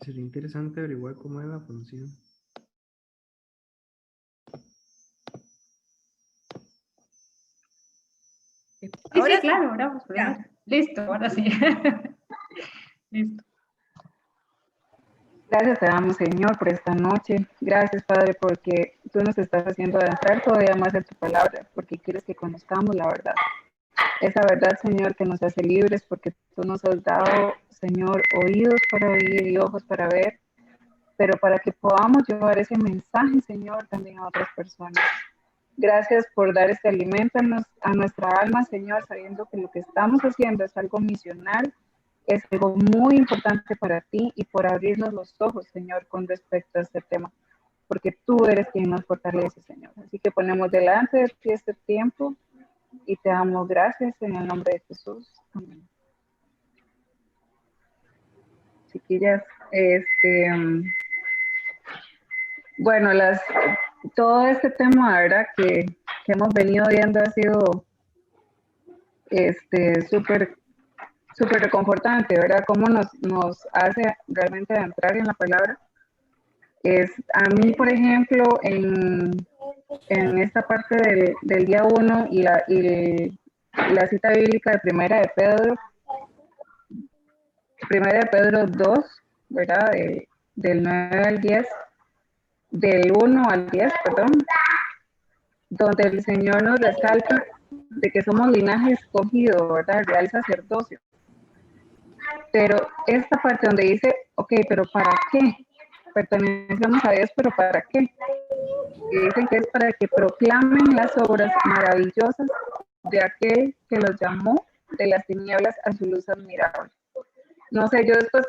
Sería interesante averiguar cómo es la función. Sí, Ahora sí, claro, ahora vamos a ver. Listo, ahora sí. Listo. Gracias te damos, Señor, por esta noche. Gracias, Padre, porque tú nos estás haciendo adentrar todavía más en tu palabra, porque quieres que conozcamos la verdad. Esa verdad, Señor, que nos hace libres, porque tú nos has dado, Señor, oídos para oír y ojos para ver, pero para que podamos llevar ese mensaje, Señor, también a otras personas. Gracias por dar este alimento a nuestra alma, Señor, sabiendo que lo que estamos haciendo es algo misional, es algo muy importante para ti y por abrirnos los ojos, Señor, con respecto a este tema, porque tú eres quien nos fortalece, Señor. Así que ponemos delante de ti este tiempo y te damos gracias en el nombre de Jesús. Amén. Chiquillas, bueno, todo este tema, ¿verdad? Que hemos venido viendo ha sido súper reconfortante, ¿verdad? Cómo nos hace realmente entrar en la palabra. A mí, por ejemplo, en esta parte del día 1 la cita bíblica de Primera de Pedro 2, ¿verdad? Del 9 al 10, del 1 al 10, perdón, donde el Señor nos resalta de que somos linaje escogido, ¿verdad? Real sacerdocio. Pero esta parte donde dice, ok, pero ¿para qué? Pertenecemos a Dios, pero ¿para qué? Y dicen que es para que proclamen las obras maravillosas de aquel que los llamó de las tinieblas a su luz admirable. No sé, yo después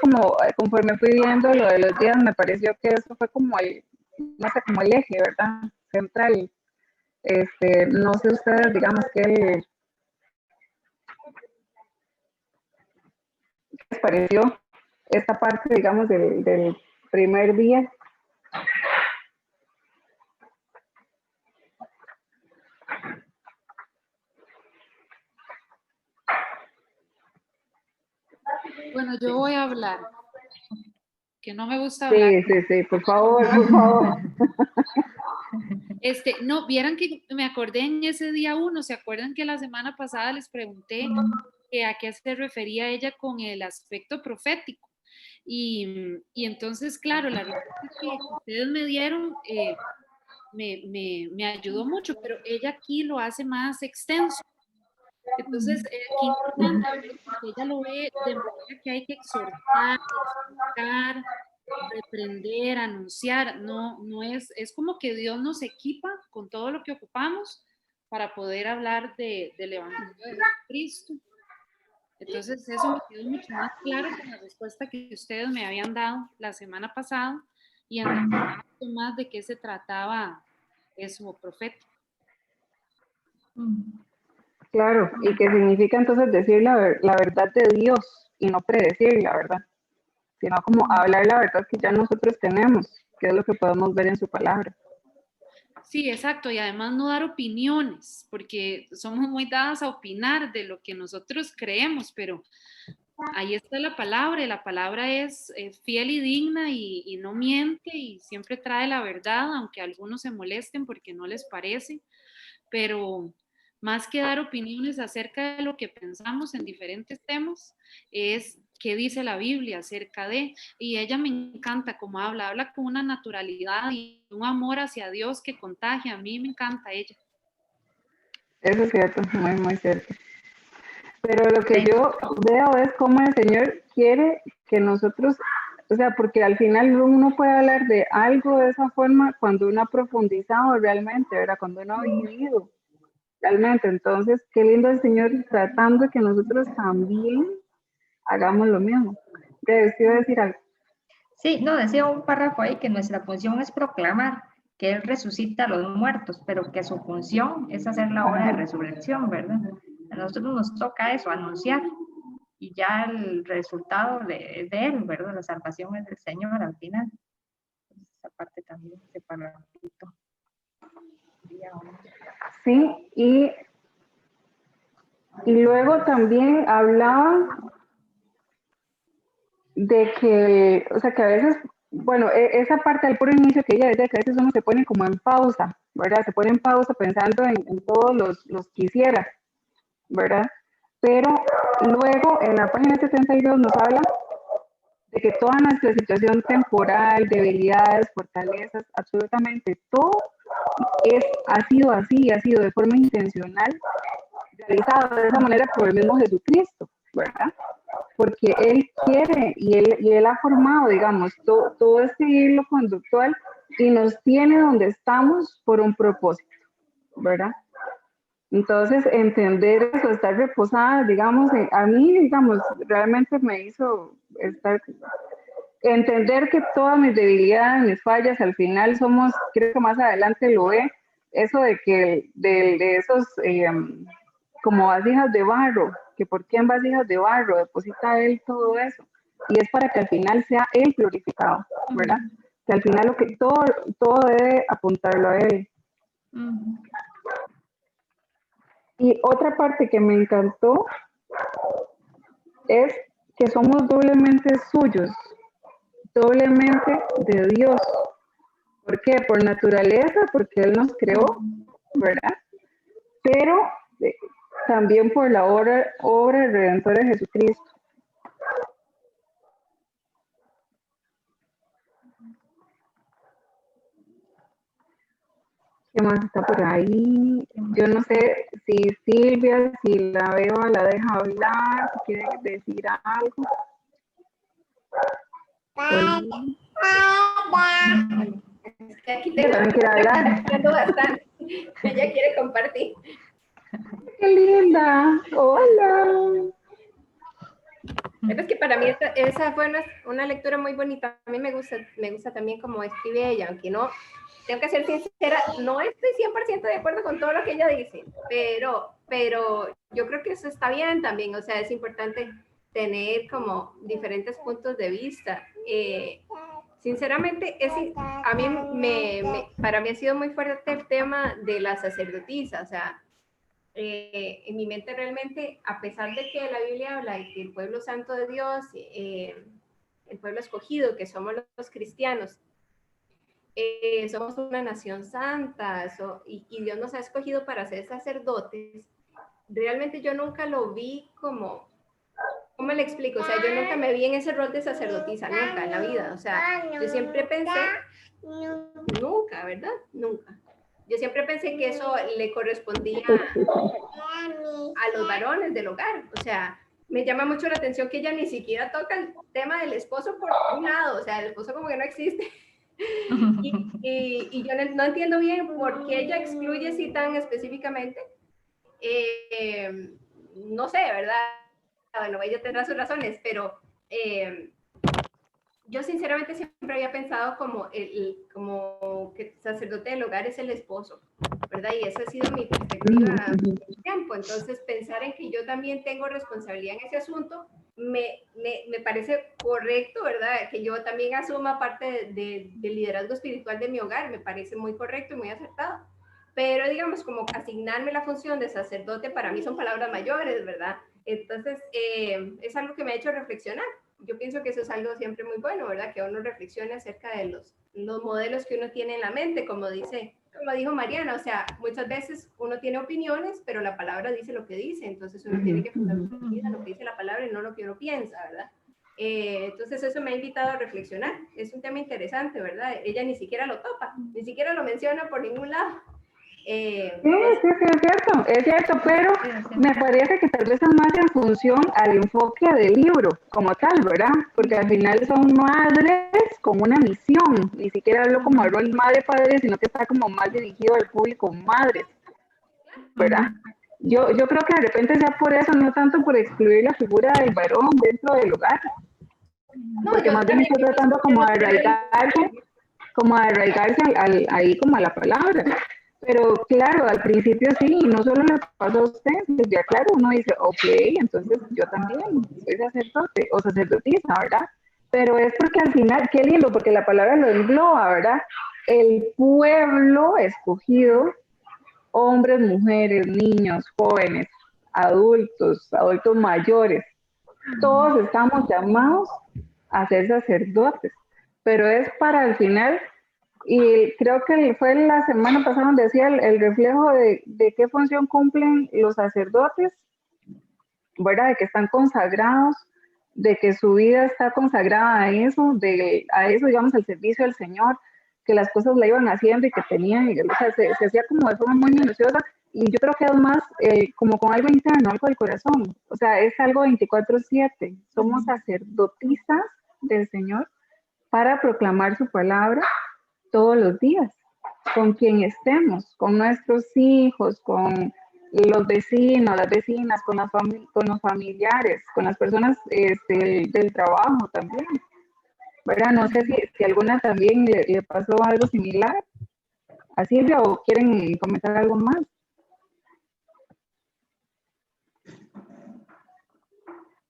conforme fui viendo lo de los días, me pareció que eso fue como no sé, como el eje, ¿verdad? Central. No sé ustedes, digamos, ¿qué les pareció esta parte, digamos, del primer día? Bueno, yo voy a hablar, que no me gusta hablar. Sí, por favor, por favor. No, vieran que me acordé en ese día 1, ¿se acuerdan que la semana pasada les pregunté que a qué se refería ella con el aspecto profético? Y entonces, claro, la respuesta que ustedes me dieron me ayudó mucho, pero ella aquí lo hace más extenso. Entonces, qué importante, porque ella lo ve de manera que hay que exhortar, explicar, reprender, anunciar. No es como que Dios nos equipa con todo lo que ocupamos para poder hablar del Evangelio de Jesucristo. Entonces, eso me quedó mucho más claro con la respuesta que ustedes me habían dado la semana pasada y entender más de qué se trataba eso profético. Claro, y que significa entonces decir la verdad de Dios y no predecir la verdad, sino como hablar la verdad que ya nosotros tenemos, que es lo que podemos ver en su palabra. Sí, exacto, y además no dar opiniones, porque somos muy dadas a opinar de lo que nosotros creemos, pero ahí está la palabra, y la palabra es fiel y digna y no miente y siempre trae la verdad, aunque algunos se molesten porque no les parece, pero más que dar opiniones acerca de lo que pensamos en diferentes temas, es qué dice la Biblia acerca de, y ella me encanta cómo habla con una naturalidad y un amor hacia Dios que contagia, a mí me encanta ella. Eso es cierto, muy, muy cierto. Pero lo que yo veo es cómo el Señor quiere que nosotros, o sea, porque al final uno puede hablar de algo de esa forma cuando uno ha profundizado realmente, ¿verdad? Cuando uno ha vivido realmente. Entonces, qué lindo el Señor tratando de que nosotros también hagamos lo mismo. Te iba a decir algo. Sí, no, decía un párrafo ahí que nuestra función es proclamar que Él resucita a los muertos, pero que su función es hacer la obra de resurrección, ¿verdad? A nosotros nos toca eso, anunciar, y ya el resultado es de Él, ¿verdad? La salvación es del Señor al final. Esa parte también se párrafito. Sí, y luego también hablaba de que, o sea, que a veces, bueno, esa parte del puro inicio que ella decía que a veces uno se pone como en pausa, ¿verdad? Se pone en pausa pensando en todos los quisiera, ¿verdad? Pero luego en la página 72 nos habla de que toda nuestra situación temporal, debilidades, fortalezas, absolutamente todo ha sido así, ha sido de forma intencional, realizado de esa manera por el mismo Jesucristo, ¿verdad? Porque Él quiere y él ha formado, digamos, todo este hilo conductual y nos tiene donde estamos por un propósito, ¿verdad? Entonces, entender eso, estar reposada, digamos, a mí, digamos, realmente me hizo entender que todas mis debilidades, mis fallas, al final somos, creo que más adelante lo ve, eso de que de esos como vasijas de barro, que por qué en vasijas de barro deposita Él todo eso, y es para que al final sea Él glorificado, ¿verdad? Que al final lo que todo debe apuntarlo a Él. Y otra parte que me encantó es que somos doblemente suyos, doblemente de Dios. ¿Por qué? Por naturaleza, porque Él nos creó, ¿verdad? Pero también por la obra redentora de Jesucristo. ¿Qué más está por ahí? Yo no sé si Silvia, si la veo, la deja hablar, si quiere decir algo. Es que aquí tengo bastante. Ella quiere compartir. ¡Qué linda! ¡Hola! Es que para mí esa fue una lectura muy bonita. A mí me gusta también cómo escribe ella, aunque no, tengo que ser sincera, no estoy 100% de acuerdo con todo lo que ella dice, pero yo creo que eso está bien también, o sea, es importante tener como diferentes puntos de vista. Sinceramente, a mí para mí ha sido muy fuerte el tema de la sacerdotisa, o sea, en mi mente realmente, a pesar de que la Biblia habla de que el pueblo santo de Dios, el pueblo escogido, que somos los cristianos, somos una nación santa, y Dios nos ha escogido para ser sacerdotes, realmente yo nunca lo vi como, ¿cómo le explico? O sea, yo nunca me vi en ese rol de sacerdotisa, nunca en la vida, o sea, yo siempre pensé, nunca, ¿verdad? Nunca. Yo siempre pensé que eso le correspondía a los varones del hogar, o sea, me llama mucho la atención que ella ni siquiera toca el tema del esposo por un lado, o sea, el esposo como que no existe. Y yo no entiendo bien por qué ella excluye así tan específicamente. No sé, ¿verdad? Bueno, ella tendrá sus razones, pero yo sinceramente siempre había pensado como que el sacerdote del hogar es el esposo, ¿verdad? Y esa ha sido mi perspectiva mucho tiempo. Entonces, pensar en que yo también tengo responsabilidad en ese asunto me parece correcto, ¿verdad? Que yo también asuma parte del liderazgo espiritual de mi hogar, me parece muy correcto y muy acertado. Pero, digamos, como asignarme la función de sacerdote, para mí son palabras mayores, ¿verdad? Entonces, es algo que me ha hecho reflexionar. Yo pienso que eso es algo siempre muy bueno, ¿verdad? Que uno reflexione acerca de los modelos que uno tiene en la mente, como dijo Mariana, o sea, muchas veces uno tiene opiniones, pero la palabra dice lo que dice, entonces uno tiene que fundamentar lo que dice la palabra y no lo que uno piensa, ¿verdad? Entonces eso me ha invitado a reflexionar. Es un tema interesante, ¿verdad? Ella ni siquiera lo topa, ni siquiera lo menciona por ningún lado. Sí, es cierto, pero me parece que tal vez es más en función al enfoque del libro como tal, ¿verdad? Porque al final son madres con una misión, ni siquiera hablo como el rol madre-padre, sino que está como más dirigido al público madres, ¿verdad? Yo creo que de repente sea por eso, no tanto por excluir la figura del varón dentro del hogar, porque más bien estoy tratando como de arraigarse ahí como a la palabra. Pero claro, al principio sí, no solo le pasó a usted, pues ya claro, uno dice, ok, entonces yo también soy sacerdote o sacerdotisa, ¿verdad? Pero es porque al final, qué lindo, porque la palabra lo engloba, ¿verdad? El pueblo escogido, hombres, mujeres, niños, jóvenes, adultos mayores, todos estamos llamados a ser sacerdotes, pero es para el final, y creo que fue la semana pasada donde decía el reflejo de qué función cumplen los sacerdotes, ¿verdad? De que están consagrados, de que su vida está consagrada a eso, digamos, al servicio del Señor, que las cosas la iban haciendo y que tenían, o sea, se hacía como de forma muy minuciosa, y yo creo que es más como con algo interno, algo del corazón, o sea, es algo 24/7, somos sacerdotisas del Señor para proclamar su palabra todos los días, con quien estemos, con nuestros hijos, con los vecinos, las vecinas, con los familiares, con las personas del trabajo también, ¿verdad? No sé si alguna también le pasó algo similar a Silvia o quieren comentar algo más.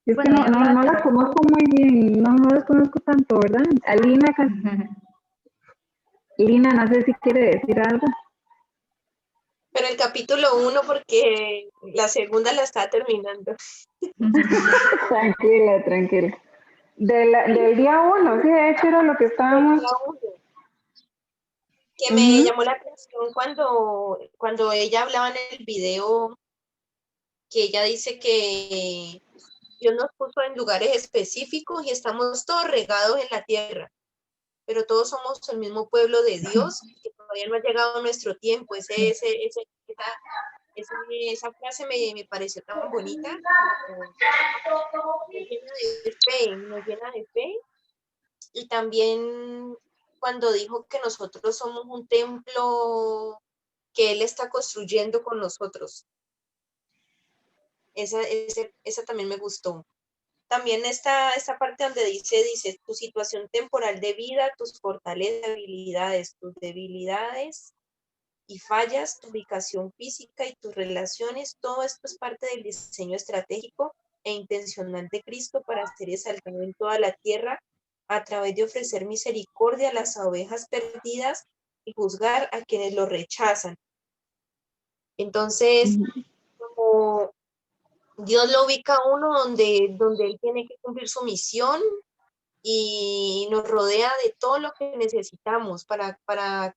Es que Bueno, no las conozco muy bien, no las conozco tanto, ¿verdad? Alina, Lina, no sé si quiere decir algo. Pero el capítulo 1 porque la segunda la está terminando. Tranquila. Del día 1, sí, de hecho era lo que estábamos... Que me llamó la atención cuando ella hablaba en el video, que ella dice que Dios nos puso en lugares específicos y estamos todos regados en la tierra, pero todos somos el mismo pueblo de Dios, que todavía no ha llegado nuestro tiempo. Esa frase me pareció tan bonita, nos llena de fe, y también cuando dijo que nosotros somos un templo que Él está construyendo con nosotros. Esa también me gustó. También esta parte donde dice, tu situación temporal de vida, tus fortalezas, habilidades, tus debilidades y fallas, tu ubicación física y tus relaciones, todo esto es parte del diseño estratégico e intencional de Cristo para ser exaltado en toda la tierra a través de ofrecer misericordia a las ovejas perdidas y juzgar a quienes lo rechazan. Entonces, como Dios lo ubica a uno donde Él tiene que cumplir su misión y nos rodea de todo lo que necesitamos para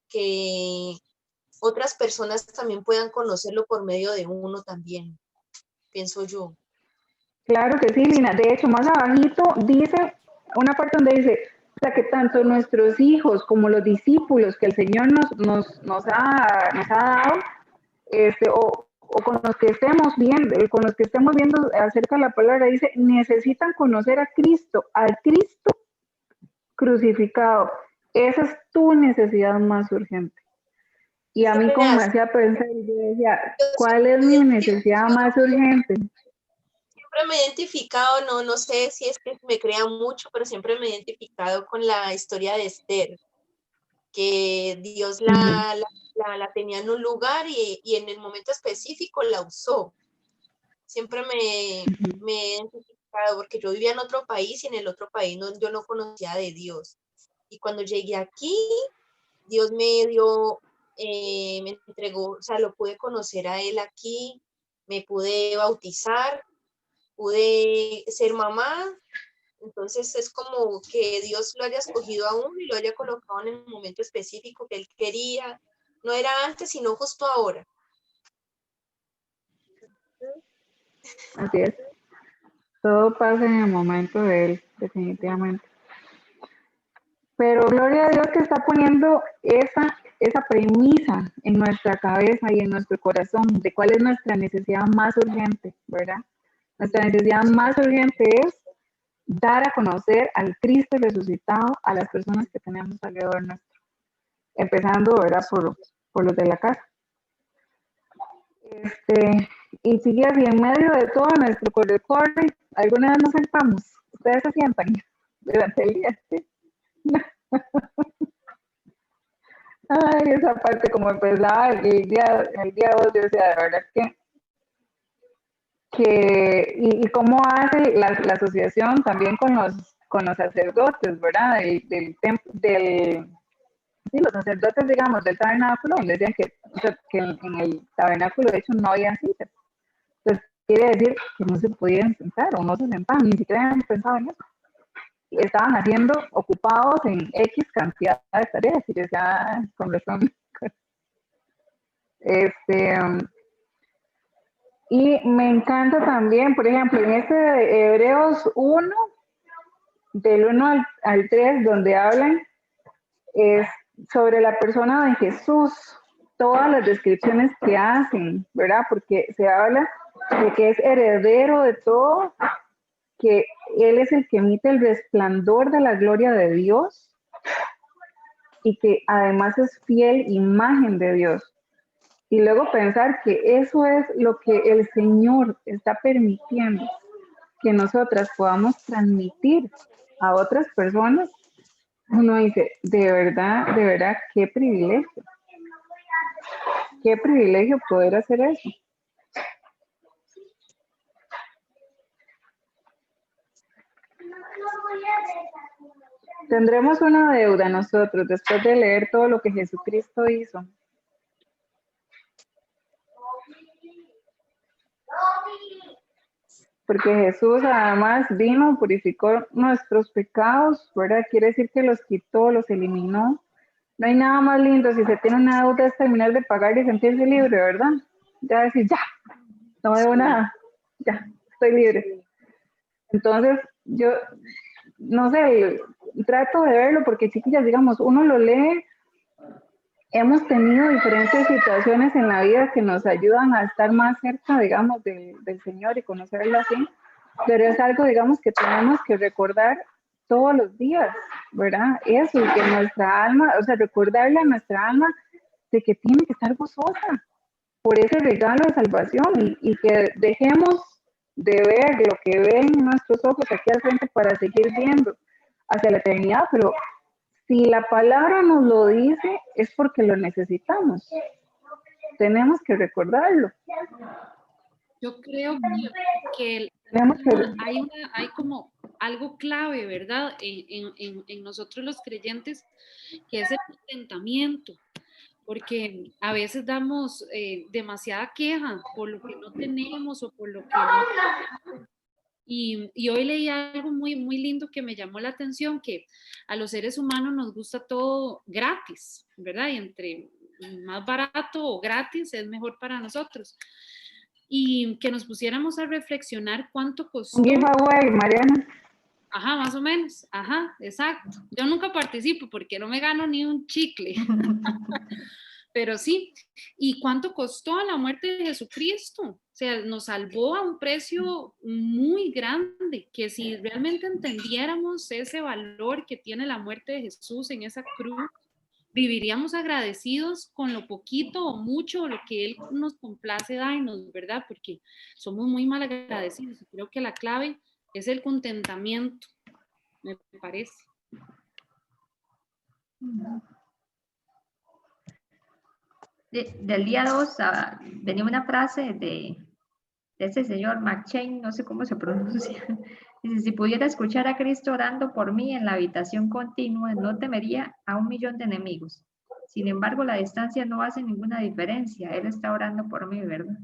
que otras personas también puedan conocerlo por medio de uno también, pienso yo. Claro que sí, Lina. De hecho, más abajito dice, una parte donde dice, o sea, que tanto nuestros hijos como los discípulos que el Señor nos ha dado, o con los que estemos viendo acerca de la palabra, dice, necesitan conocer a Cristo, al Cristo crucificado. Esa es tu necesidad más urgente. Y a mí como me hacía pensar, yo decía, ¿cuál es mi necesidad más urgente? Siempre me he identificado, no sé si es que me crea mucho, pero siempre me he identificado con la historia de Esther, que Dios la tenía en un lugar y en el momento específico la usó. Siempre me he identificado porque yo vivía en otro país y en el otro país yo no conocía de Dios. Y cuando llegué aquí, Dios me dio, me entregó, o sea, lo pude conocer a Él aquí, me pude bautizar, pude ser mamá. Entonces es como que Dios lo haya escogido a uno y lo haya colocado en el momento específico que Él quería. No era antes, sino justo ahora. Así es. Todo pasa en el momento de Él, definitivamente. Pero gloria a Dios que está poniendo esa premisa en nuestra cabeza y en nuestro corazón de cuál es nuestra necesidad más urgente, ¿verdad? Nuestra necesidad más urgente es dar a conocer al Cristo resucitado a las personas que tenemos alrededor nuestro. Empezando, ¿verdad? Por los de la casa. Y sigue así, en medio de todo nuestro corre, alguna vez nos sentamos. Ustedes se sientan durante el día, ¿sí? Ay, esa parte como empezaba el día 2, yo decía, de verdad y cómo hace la asociación también con los sacerdotes, ¿verdad? Sí, los sacerdotes, digamos, del tabernáculo, decían que en el tabernáculo de hecho no había sillas. Entonces quiere decir que no se podían sentar o no se sentaban, ni siquiera habían pensado en eso. estaban haciendo, ocupados en X cantidad de tareas, y yo decía, "Ah, con razón". Y me encanta también, por ejemplo, en este de Hebreos 1, del 1 al 3, donde hablan sobre la persona de Jesús, todas las descripciones que hacen, ¿verdad? Porque se habla de que es heredero de todo, que Él es el que emite el resplandor de la gloria de Dios y que además es fiel imagen de Dios. Y luego pensar que eso es lo que el Señor está permitiendo que nosotras podamos transmitir a otras personas, uno dice, de verdad, qué privilegio poder hacer eso. Tendremos una deuda nosotros después de leer todo lo que Jesucristo hizo. Porque Jesús además vino, purificó nuestros pecados, ¿verdad? Quiere decir que los quitó, los eliminó. No hay nada más lindo si se tiene una deuda es terminar de pagar y sentirse libre, ¿verdad? Ya decir, ya, no debo nada, ya, estoy libre. Entonces, yo, no sé, trato de verlo porque, chiquillas, digamos, uno lo lee, hemos tenido diferentes situaciones en la vida que nos ayudan a estar más cerca, digamos, del Señor y conocerlo así, pero es algo, digamos, que tenemos que recordar todos los días, ¿verdad? Eso, y que nuestra alma, o sea, recordarle a nuestra alma de que tiene que estar gozosa por ese regalo de salvación y que dejemos de ver lo que ven nuestros ojos aquí al frente para seguir viendo hacia la eternidad, pero si la palabra nos lo dice es porque lo necesitamos. Tenemos que recordarlo. Yo creo que hay como algo clave, ¿verdad? En nosotros los creyentes, que es el contentamiento, porque a veces damos demasiada queja por lo que no tenemos o por lo que no. Y hoy leí algo muy, muy lindo que me llamó la atención, que a los seres humanos nos gusta todo gratis, ¿verdad? Y entre más barato o gratis es mejor para nosotros. Y que nos pusiéramos a reflexionar cuánto costó. Un giveaway, Mariana. Ajá, más o menos. Ajá, exacto. Yo nunca participo porque no me gano ni un chicle. Pero sí. ¿Y cuánto costó la muerte de Jesucristo? O sea, nos salvó a un precio muy grande, que si realmente entendiéramos ese valor que tiene la muerte de Jesús en esa cruz, viviríamos agradecidos con lo poquito o mucho, lo que Él nos complace darnos, ¿verdad? Porque somos muy mal agradecidos y creo que la clave es el contentamiento, me parece. Del día 2 venía una frase de ese señor McChain, no sé cómo se pronuncia. Dice, si pudiera escuchar a Cristo orando por mí en la habitación continua, no temería a 1.000.000 de enemigos. Sin embargo, la distancia no hace ninguna diferencia. Él está orando por mí, ¿verdad?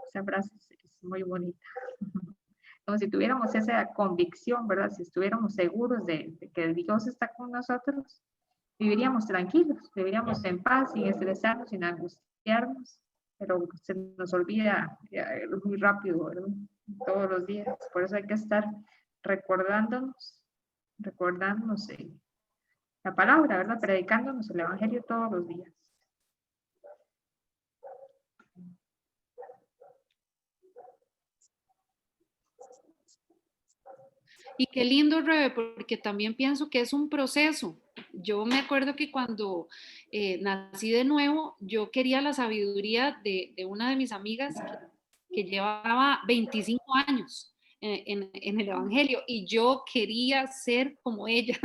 Esa frase es muy bonita. Como si tuviéramos esa convicción, ¿verdad? Si estuviéramos seguros de que Dios está con nosotros, viviríamos tranquilos, viviríamos en paz, sin estresarnos, sin angustiarnos, pero se nos olvida muy rápido, ¿verdad? Todos los días. Por eso hay que estar recordándonos la palabra, ¿verdad? Predicándonos el Evangelio todos los días. Y qué lindo, Rebe, porque también pienso que es un proceso. Yo me acuerdo que cuando nací de nuevo, yo quería la sabiduría de una de mis amigas que llevaba 25 años en el Evangelio y yo quería ser como ella.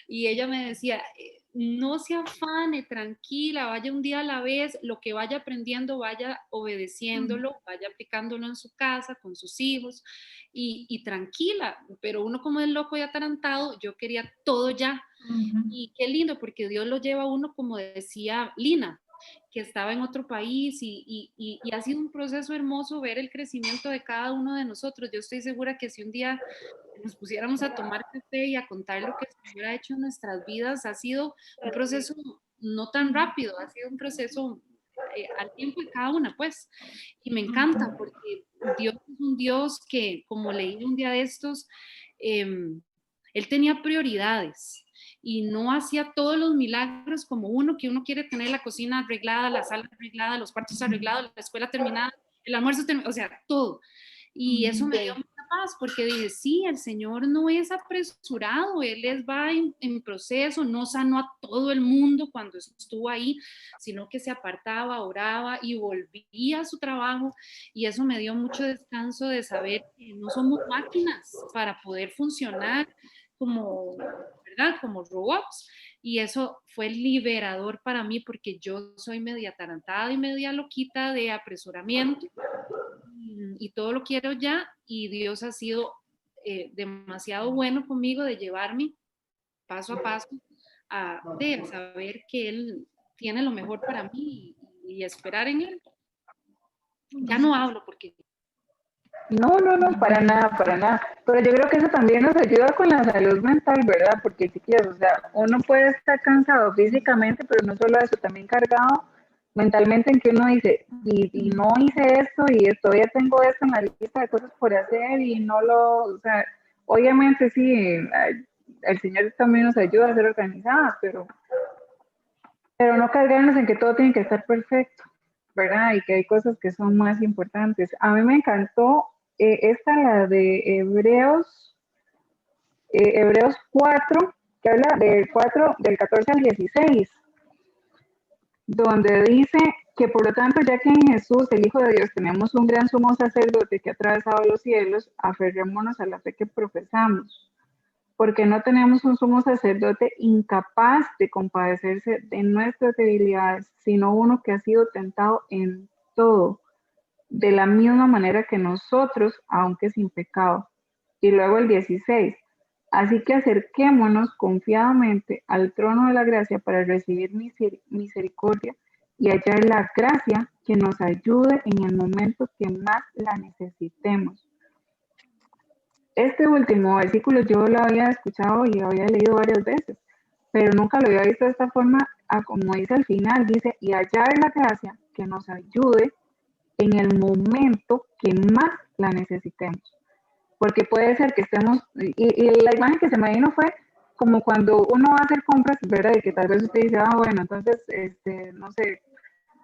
Y ella me decía, no se afane, tranquila, vaya un día a la vez, lo que vaya aprendiendo, vaya obedeciéndolo, vaya aplicándolo en su casa, con sus hijos, y tranquila, pero uno como es loco y atarantado, yo quería todo ya. Y qué lindo, porque Dios lo lleva a uno, como decía Lina, que estaba en otro país y ha sido un proceso hermoso ver el crecimiento de cada uno de nosotros. Yo estoy segura que si un día nos pusiéramos a tomar café y a contar lo que el Señor ha hecho en nuestras vidas. Ha sido un proceso no tan rápido, ha sido un proceso al tiempo de cada una, pues. Y me encanta porque Dios es un Dios que, como leí un día de estos, Él tenía prioridades y no hacía todos los milagros como uno, que uno quiere tener la cocina arreglada, la sala arreglada, los cuartos arreglados, la escuela terminada, el almuerzo terminado, o sea, todo. Y eso me dio mucha paz porque dije, sí, el Señor no es apresurado, va en proceso, no sanó a todo el mundo cuando estuvo ahí, sino que se apartaba, oraba y volvía a su trabajo. Y eso me dio mucho descanso de saber que no somos máquinas para poder funcionar como, ¿verdad? Como robots. Y eso fue liberador para mí porque yo soy media atarantada y media loquita de apresuramiento y todo lo quiero ya, y Dios ha sido demasiado bueno conmigo de llevarme paso a paso de saber que Él tiene lo mejor para mí y esperar en Él. Ya no hablo porque... No, no, no, para nada, para nada. Pero yo creo que eso también nos ayuda con la salud mental, ¿verdad? Porque chiquillos, o sea, uno puede estar cansado físicamente, pero no solo eso, también cargado mentalmente en que uno dice, y no hice esto, y todavía tengo esto en la lista de cosas por hacer, y no lo, o sea, obviamente sí, el Señor también nos ayuda a ser organizadas, pero no cargarnos en que todo tiene que estar perfecto, ¿verdad? Y que hay cosas que son más importantes. A mí me encantó esta, la de Hebreos 4, que habla del 14 al 16, donde dice que por lo tanto, ya que en Jesús, el Hijo de Dios, tenemos un gran sumo sacerdote que ha atravesado los cielos, aferrémonos a la fe que profesamos, porque no tenemos un sumo sacerdote incapaz de compadecerse de nuestras debilidades, sino uno que ha sido tentado en todo, de la misma manera que nosotros, aunque sin pecado. Y luego el 16. Así que acerquémonos confiadamente al trono de la gracia para recibir misericordia y hallar la gracia que nos ayude en el momento que más la necesitemos. Este último versículo yo lo había escuchado y lo había leído varias veces, pero nunca lo había visto de esta forma, como dice al final, dice, y hallar la gracia que nos ayude en el momento que más la necesitemos. Porque puede ser que estemos, y la imagen que se me vino fue como cuando uno va a hacer compras, ¿verdad? Y que tal vez usted dice, bueno, entonces, no sé,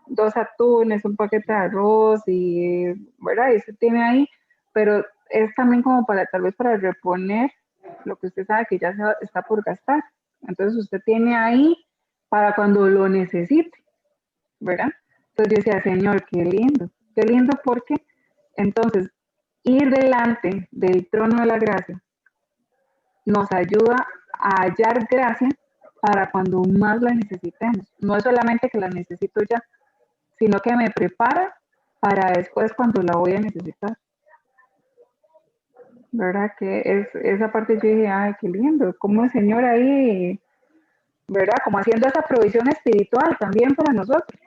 2 atunes, un paquete de arroz, y, ¿verdad? Y usted tiene ahí, pero es también como para, tal vez para reponer lo que usted sabe que ya está por gastar. Entonces usted tiene ahí para cuando lo necesite, ¿verdad? Entonces yo decía, Señor, qué lindo porque entonces ir delante del trono de la gracia nos ayuda a hallar gracia para cuando más la necesitemos. No es solamente que la necesito ya, sino que me prepara para después cuando la voy a necesitar. ¿Verdad? Que esa parte yo dije, ay, qué lindo, como el Señor ahí, ¿verdad? Como haciendo esa provisión espiritual también para nosotros.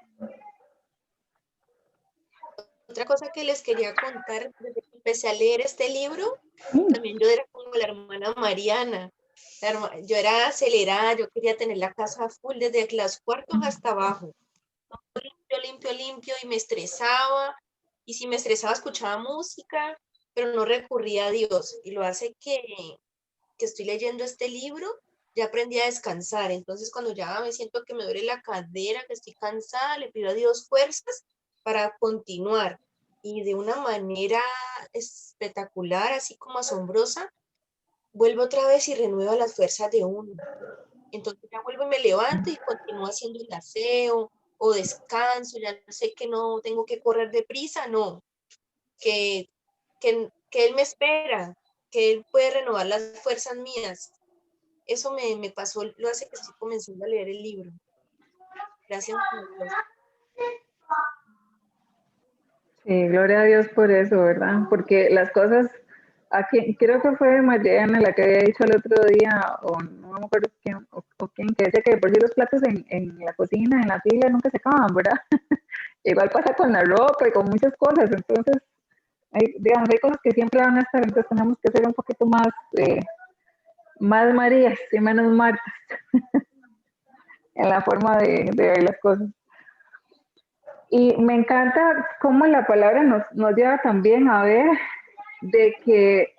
Otra cosa que les quería contar, desde que empecé a leer este libro, también yo era como la hermana Mariana. Yo era acelerada, yo quería tener la casa full desde los cuartos hasta abajo. Limpio, y me estresaba. Y si me estresaba, escuchaba música, pero no recurría a Dios. Y lo hace que estoy leyendo este libro, ya aprendí a descansar. Entonces, cuando ya me siento que me duele la cadera, que estoy cansada, le pido a Dios fuerzas para continuar. Y de una manera espectacular, así como asombrosa, vuelvo otra vez y renueva las fuerzas de uno. Entonces ya vuelvo y me levanto y continúo haciendo el aseo o descanso, ya sé que no tengo que correr deprisa, no, que Él me espera, que Él puede renovar las fuerzas mías. Eso me pasó, lo hace que estoy comenzando a leer el libro. Gracias a Dios. Sí, gloria a Dios por eso, ¿verdad? Porque las cosas, aquí, creo que fue Mariana la que había dicho el otro día, o no me acuerdo quién, o quién, que decía que por si los platos en la cocina, en la pila, nunca se acaban, ¿verdad? Igual pasa con la ropa y con muchas cosas, entonces digamos, hay cosas que siempre van a estar, entonces tenemos que ser un poquito más, más Marías y menos Martas en la forma de ver las cosas. Y me encanta cómo la palabra nos lleva también a ver de que,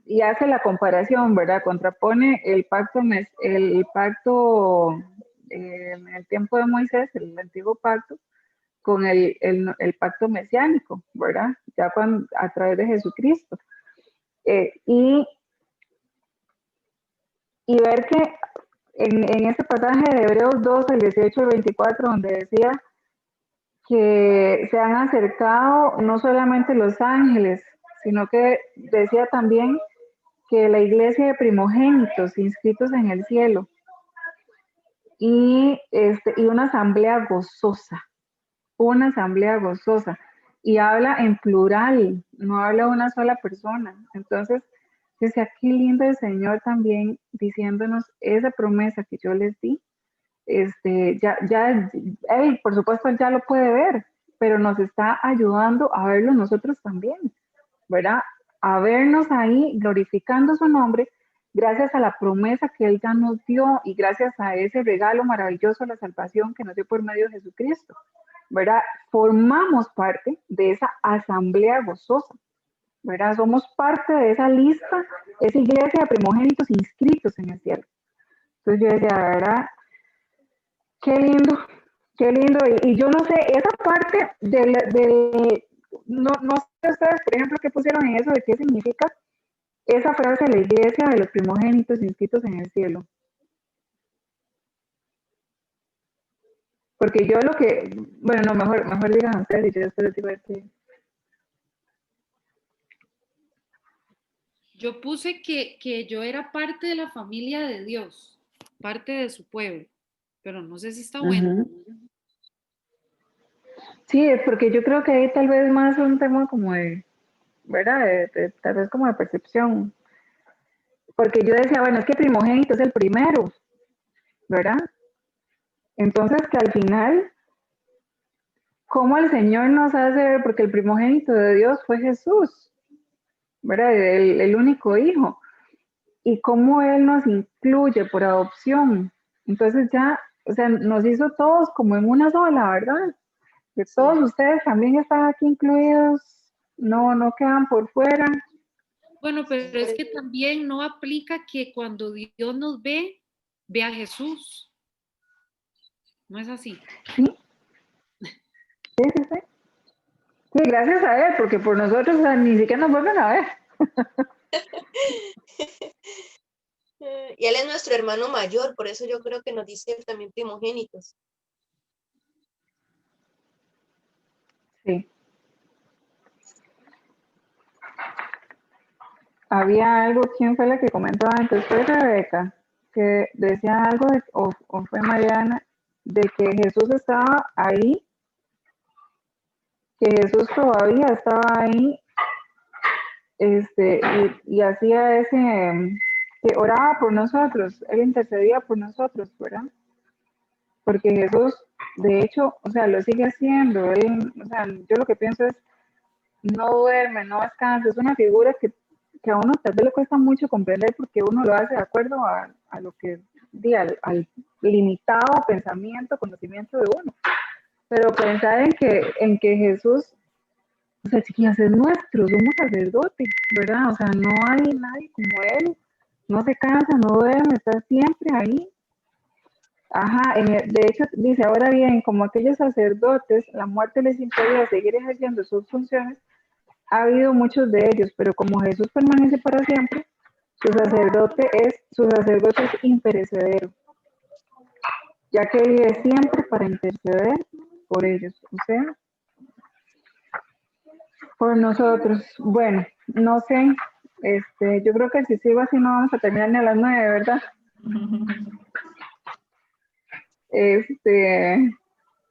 y hace la comparación, ¿verdad? Contrapone el pacto en el tiempo de Moisés, el antiguo pacto, con el pacto mesiánico, ¿verdad? Ya a través de Jesucristo. Y ver que en este pasaje de Hebreos 2, el 18 al 24, donde decía que se han acercado no solamente los ángeles, sino que decía también que la iglesia de primogénitos inscritos en el cielo y una asamblea gozosa, y habla en plural, no habla una sola persona. Entonces, decía, qué lindo el Señor también diciéndonos esa promesa que yo les di. Él, por supuesto, él ya lo puede ver, pero nos está ayudando a verlo nosotros también, ¿verdad? A vernos ahí glorificando su nombre, gracias a la promesa que Él ya nos dio y gracias a ese regalo maravilloso, la salvación que nos dio por medio de Jesucristo, ¿verdad? Formamos parte de esa asamblea gozosa, ¿verdad? Somos parte de esa lista, esa iglesia de primogénitos inscritos en el cielo. Entonces yo decía, ¿verdad? Qué lindo, qué lindo. Y yo no sé, esa parte no sé ustedes, por ejemplo, qué pusieron en eso, de qué significa esa frase de la iglesia de los primogénitos inscritos en el cielo. Porque yo lo que, bueno, no, mejor digan ustedes y yo después les digo que... Yo puse que yo era parte de la familia de Dios, parte de su pueblo, pero no sé si está bueno. Sí, es porque yo creo que ahí tal vez más un tema como de, ¿verdad? Tal vez como de percepción. Porque yo decía, bueno, es que primogénito es el primero, ¿verdad? Entonces que al final, ¿cómo el Señor nos hace ver? Porque el primogénito de Dios fue Jesús, ¿verdad? El único hijo. Y cómo Él nos incluye por adopción. Entonces ya, o sea, nos hizo todos como en una sola, ¿verdad? Que todos ustedes también están aquí incluidos, no quedan por fuera. Bueno, pero es que también no aplica que cuando Dios nos ve, ve a Jesús. No es así. Sí, sí, sí, sí. Sí, gracias a Él, porque por nosotros, o sea, ni siquiera nos vuelven a ver. Y Él es nuestro hermano mayor, por eso yo creo que nos dice también primogénitos. Sí. Había algo, ¿quién fue la que comentó antes? Fue Rebeca, que decía algo, o fue Mariana, de que Jesús estaba ahí, que Jesús todavía estaba ahí, y hacía que oraba por nosotros, Él intercedía por nosotros, ¿verdad? Porque Jesús, de hecho, o sea, lo sigue haciendo. Él, o sea, yo lo que pienso es, no duerme, no descansa, es una figura que a uno tal vez le cuesta mucho comprender porque uno lo hace de acuerdo a lo que, al limitado pensamiento, conocimiento de uno. Pero pensar en que Jesús, o sea, chiquillas, es nuestro, somos sacerdotes, ¿verdad? O sea, no hay nadie como Él, no se cansa, no duerme, está siempre ahí. Ajá, de hecho dice, ahora bien, como aquellos sacerdotes, la muerte les impedía seguir ejerciendo sus funciones, ha habido muchos de ellos, pero como Jesús permanece para siempre, su sacerdote es imperecedero, ya que vive siempre para interceder por ellos, o sea, por nosotros. Bueno, no sé, yo creo que si sigo así no vamos a terminar ni a las 9, ¿verdad?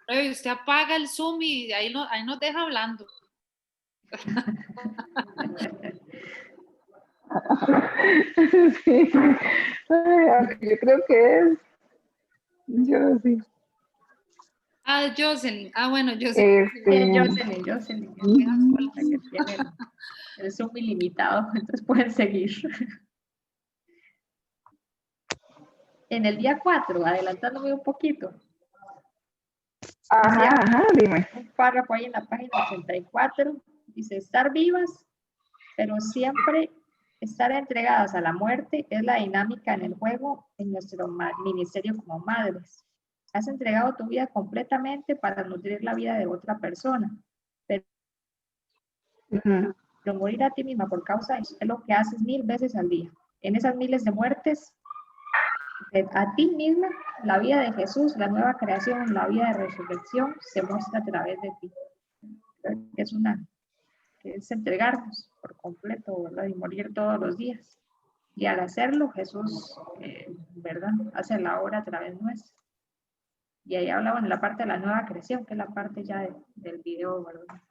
Oye, usted apaga el Zoom y ahí nos deja hablando. Sí. Ay, yo creo que es. Yo sí. Ah, Jocelyn. Ah, bueno, Jocelyn. Este, Jocelyn, la que tiene el Zoom ilimitado, entonces pueden seguir. En el día 4, adelantándome un poquito, ajá, ajá, dime. un párrafo ahí en la página 84, dice, estar vivas, pero siempre estar entregadas a la muerte es la dinámica en el juego en nuestro ministerio como madres. Has entregado tu vida completamente para nutrir la vida de otra persona, Ujú. pero morir a ti misma por causa de eso es lo que haces 1000 veces al día. En esas miles de muertes, a ti misma, la vida de Jesús, la nueva creación, la vida de resurrección, se muestra a través de ti. Que es entregarnos por completo, ¿verdad? Y morir todos los días. Y al hacerlo, Jesús, ¿verdad? Hace la obra a través nuestra. Y ahí hablaban de la parte de la nueva creación, que es la parte ya del video, ¿verdad?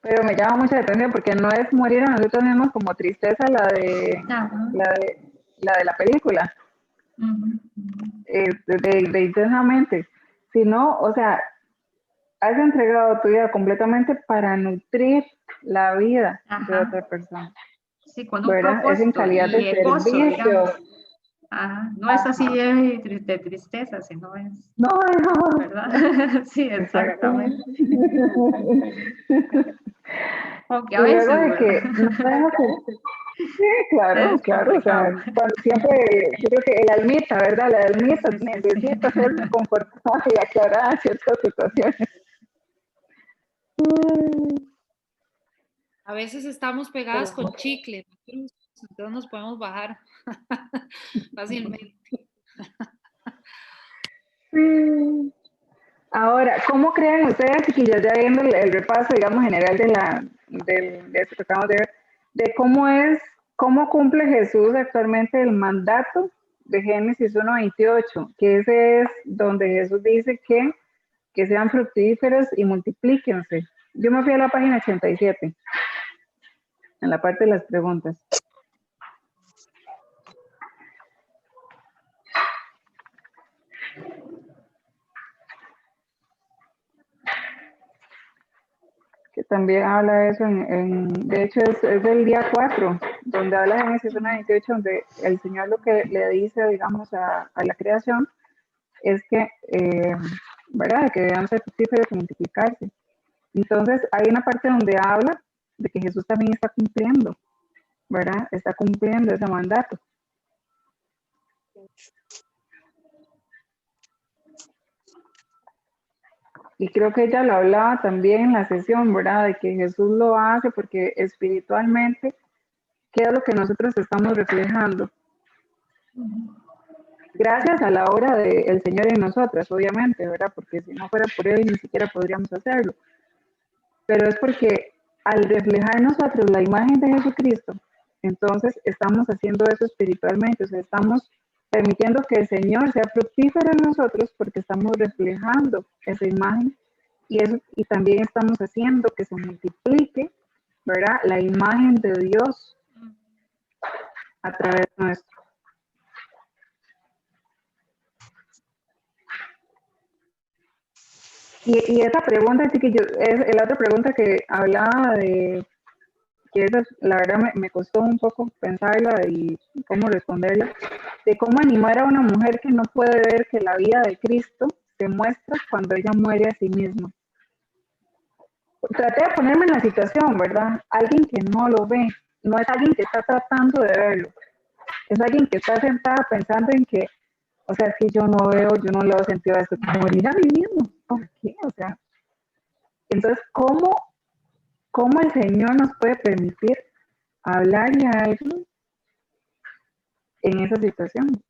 Pero me llama mucha atención porque no es morir a nosotros mismos como tristeza la de la película, intensamente, sino, o sea, has entregado tu vida completamente para nutrir la vida de Ajá. otra persona, Sí, con un ¿verdad? Es en propósito calidad de y gozo, servicio. digamos. Ajá. No es así de tristeza, sino es, No, no, ¿verdad? Sí, exactamente. Aunque a y luego veces, de ¿verdad? que no deja que, sí, claro, Es claro, o sea, complicado. cuando siempre, yo creo que el almita, ¿verdad? La almita necesita ser confortada y aclarada en ciertas situaciones. A veces estamos pegadas con chicle, entonces nos podemos bajar fácilmente. Sí. Ahora, ¿cómo creen ustedes, chiquillos, ya viendo el repaso, digamos, general de esto que acabamos de ver, de cómo cumple Jesús actualmente el mandato de Génesis 1:28, que ese es donde Jesús dice que sean fructíferos y multiplíquense? Yo me fui a la página 87, en la parte de las preguntas. Que también habla de eso, de hecho es del día 4, donde habla de Génesis 1:28, donde el Señor lo que le dice, digamos, a la creación, es que, ¿verdad?, que deben ser fructíferos y multiplicarse. Entonces, hay una parte donde habla de que Jesús también está cumpliendo, ¿verdad? Está cumpliendo ese mandato. Y creo que ella lo hablaba también en la sesión, ¿verdad? De que Jesús lo hace porque espiritualmente, ¿qué es lo que nosotros estamos reflejando? Gracias a la obra del Señor en nosotras, obviamente, ¿verdad? Porque si no fuera por Él, ni siquiera podríamos hacerlo. Pero es porque al reflejar nosotros la imagen de Jesucristo, entonces estamos haciendo eso espiritualmente, o sea, estamos permitiendo que el Señor sea fructífero en nosotros porque estamos reflejando esa imagen y también estamos haciendo que se multiplique, ¿verdad?, la imagen de Dios a través nuestro. Y esa pregunta, chiquillos, es la otra pregunta que hablaba de, que esa, la verdad me costó un poco pensarla y cómo responderla, de cómo animar a una mujer que no puede ver que la vida de Cristo se muestra cuando ella muere a sí misma. Traté de ponerme en la situación, ¿verdad? Alguien que no lo ve, no es alguien que está tratando de verlo, es alguien que está sentada pensando en que, o sea, si yo no veo, yo no le doy sentido a esto, morir a mí mismo, ¿por qué? O sea, entonces, ¿cómo el Señor nos puede permitir hablarle a alguien en esa situación?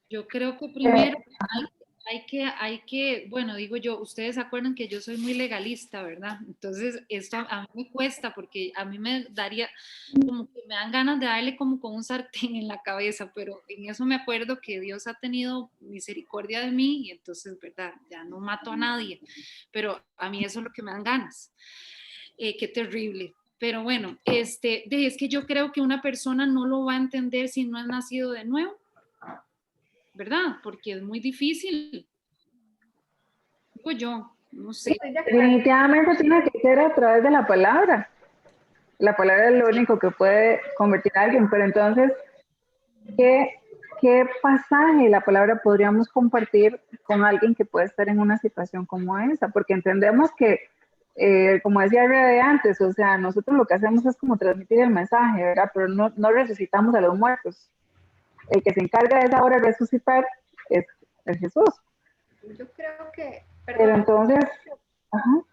Yo creo que primero hay que, bueno, digo yo, ustedes se acuerdan que yo soy muy legalista, ¿verdad? Entonces, esto a mí me cuesta porque a mí me daría, como que me dan ganas de darle como con un sartén en la cabeza, pero en eso me acuerdo que Dios ha tenido misericordia de mí y entonces, ¿verdad? Ya no mato a nadie, pero a mí eso es lo que me dan ganas. Qué terrible. Pero bueno, es que yo creo que una persona no lo va a entender si no ha nacido de nuevo. ¿verdad? Porque es muy difícil. Digo yo, no sé. Definitivamente tiene que ser a través de la palabra. La palabra es lo único que puede convertir a alguien, pero entonces, ¿qué pasaje de la palabra podríamos compartir con alguien que puede estar en una situación como esa? Porque entendemos que, como decía Rebe antes, o sea, nosotros lo que hacemos es como transmitir el mensaje, ¿verdad? Pero no resucitamos a los muertos. El que se encarga de esa hora de resucitar es Jesús. Yo creo que, Pero perdón, entonces, ajá,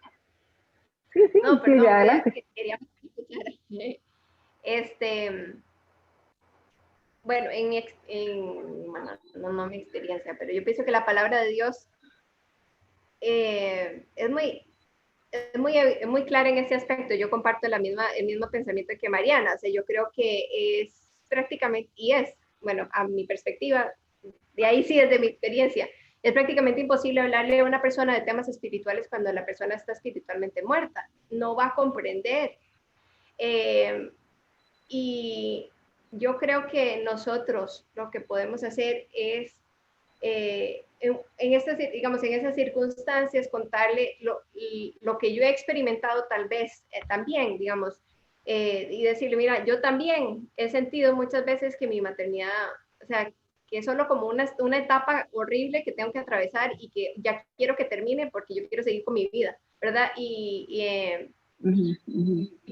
sí, no, Silvia, perdón, adelante. quería escuchar. Bueno, no mi experiencia, pero yo pienso que la palabra de Dios es muy clara en ese aspecto. Yo comparto el mismo pensamiento que Mariana. O sea, yo creo que es prácticamente, bueno, a mi perspectiva, de ahí sí, desde mi experiencia, es prácticamente imposible hablarle a una persona de temas espirituales cuando la persona está espiritualmente muerta. No va a comprender. Y yo creo que nosotros lo que podemos hacer es en esas circunstancias contarle lo que yo he experimentado tal vez también, digamos, y decirle, mira, yo también he sentido muchas veces que mi maternidad, o sea, que es solo como una etapa horrible que tengo que atravesar y que ya quiero que termine porque yo quiero seguir con mi vida, ¿verdad? Y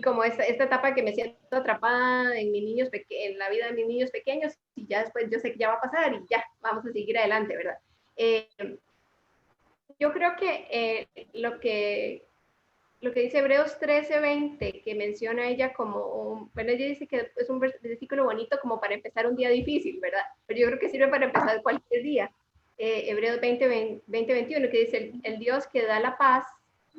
como esta etapa que me siento atrapada en la vida de mis niños pequeños, y ya después yo sé que ya va a pasar y ya vamos a seguir adelante, ¿verdad? Yo creo que lo que dice Hebreos 13:20, que menciona ella como, bueno, ella dice que es un versículo bonito como para empezar un día difícil, ¿verdad? Pero yo creo que sirve para empezar cualquier día. Hebreos 20:21, que dice, el Dios que da la paz,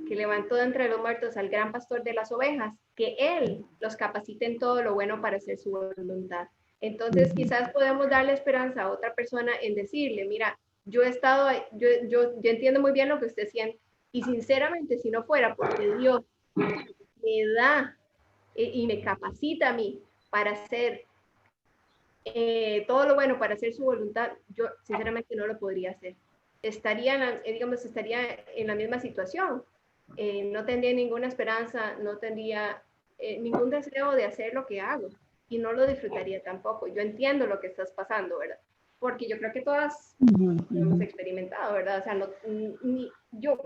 que levantó de entre los muertos al gran pastor de las ovejas, que Él los capacite en todo lo bueno para hacer su voluntad. Entonces, quizás podemos darle esperanza a otra persona en decirle, mira, yo entiendo muy bien lo que usted siente, y sinceramente, si no fuera porque Dios me da y me capacita a mí para hacer todo lo bueno, para hacer su voluntad, yo sinceramente no lo podría hacer. Estaría en la misma situación. No tendría ninguna esperanza, no tendría ningún deseo de hacer lo que hago y no lo disfrutaría tampoco. Yo entiendo lo que estás pasando, ¿verdad? Porque yo creo que todas lo hemos experimentado, ¿verdad? O sea, yo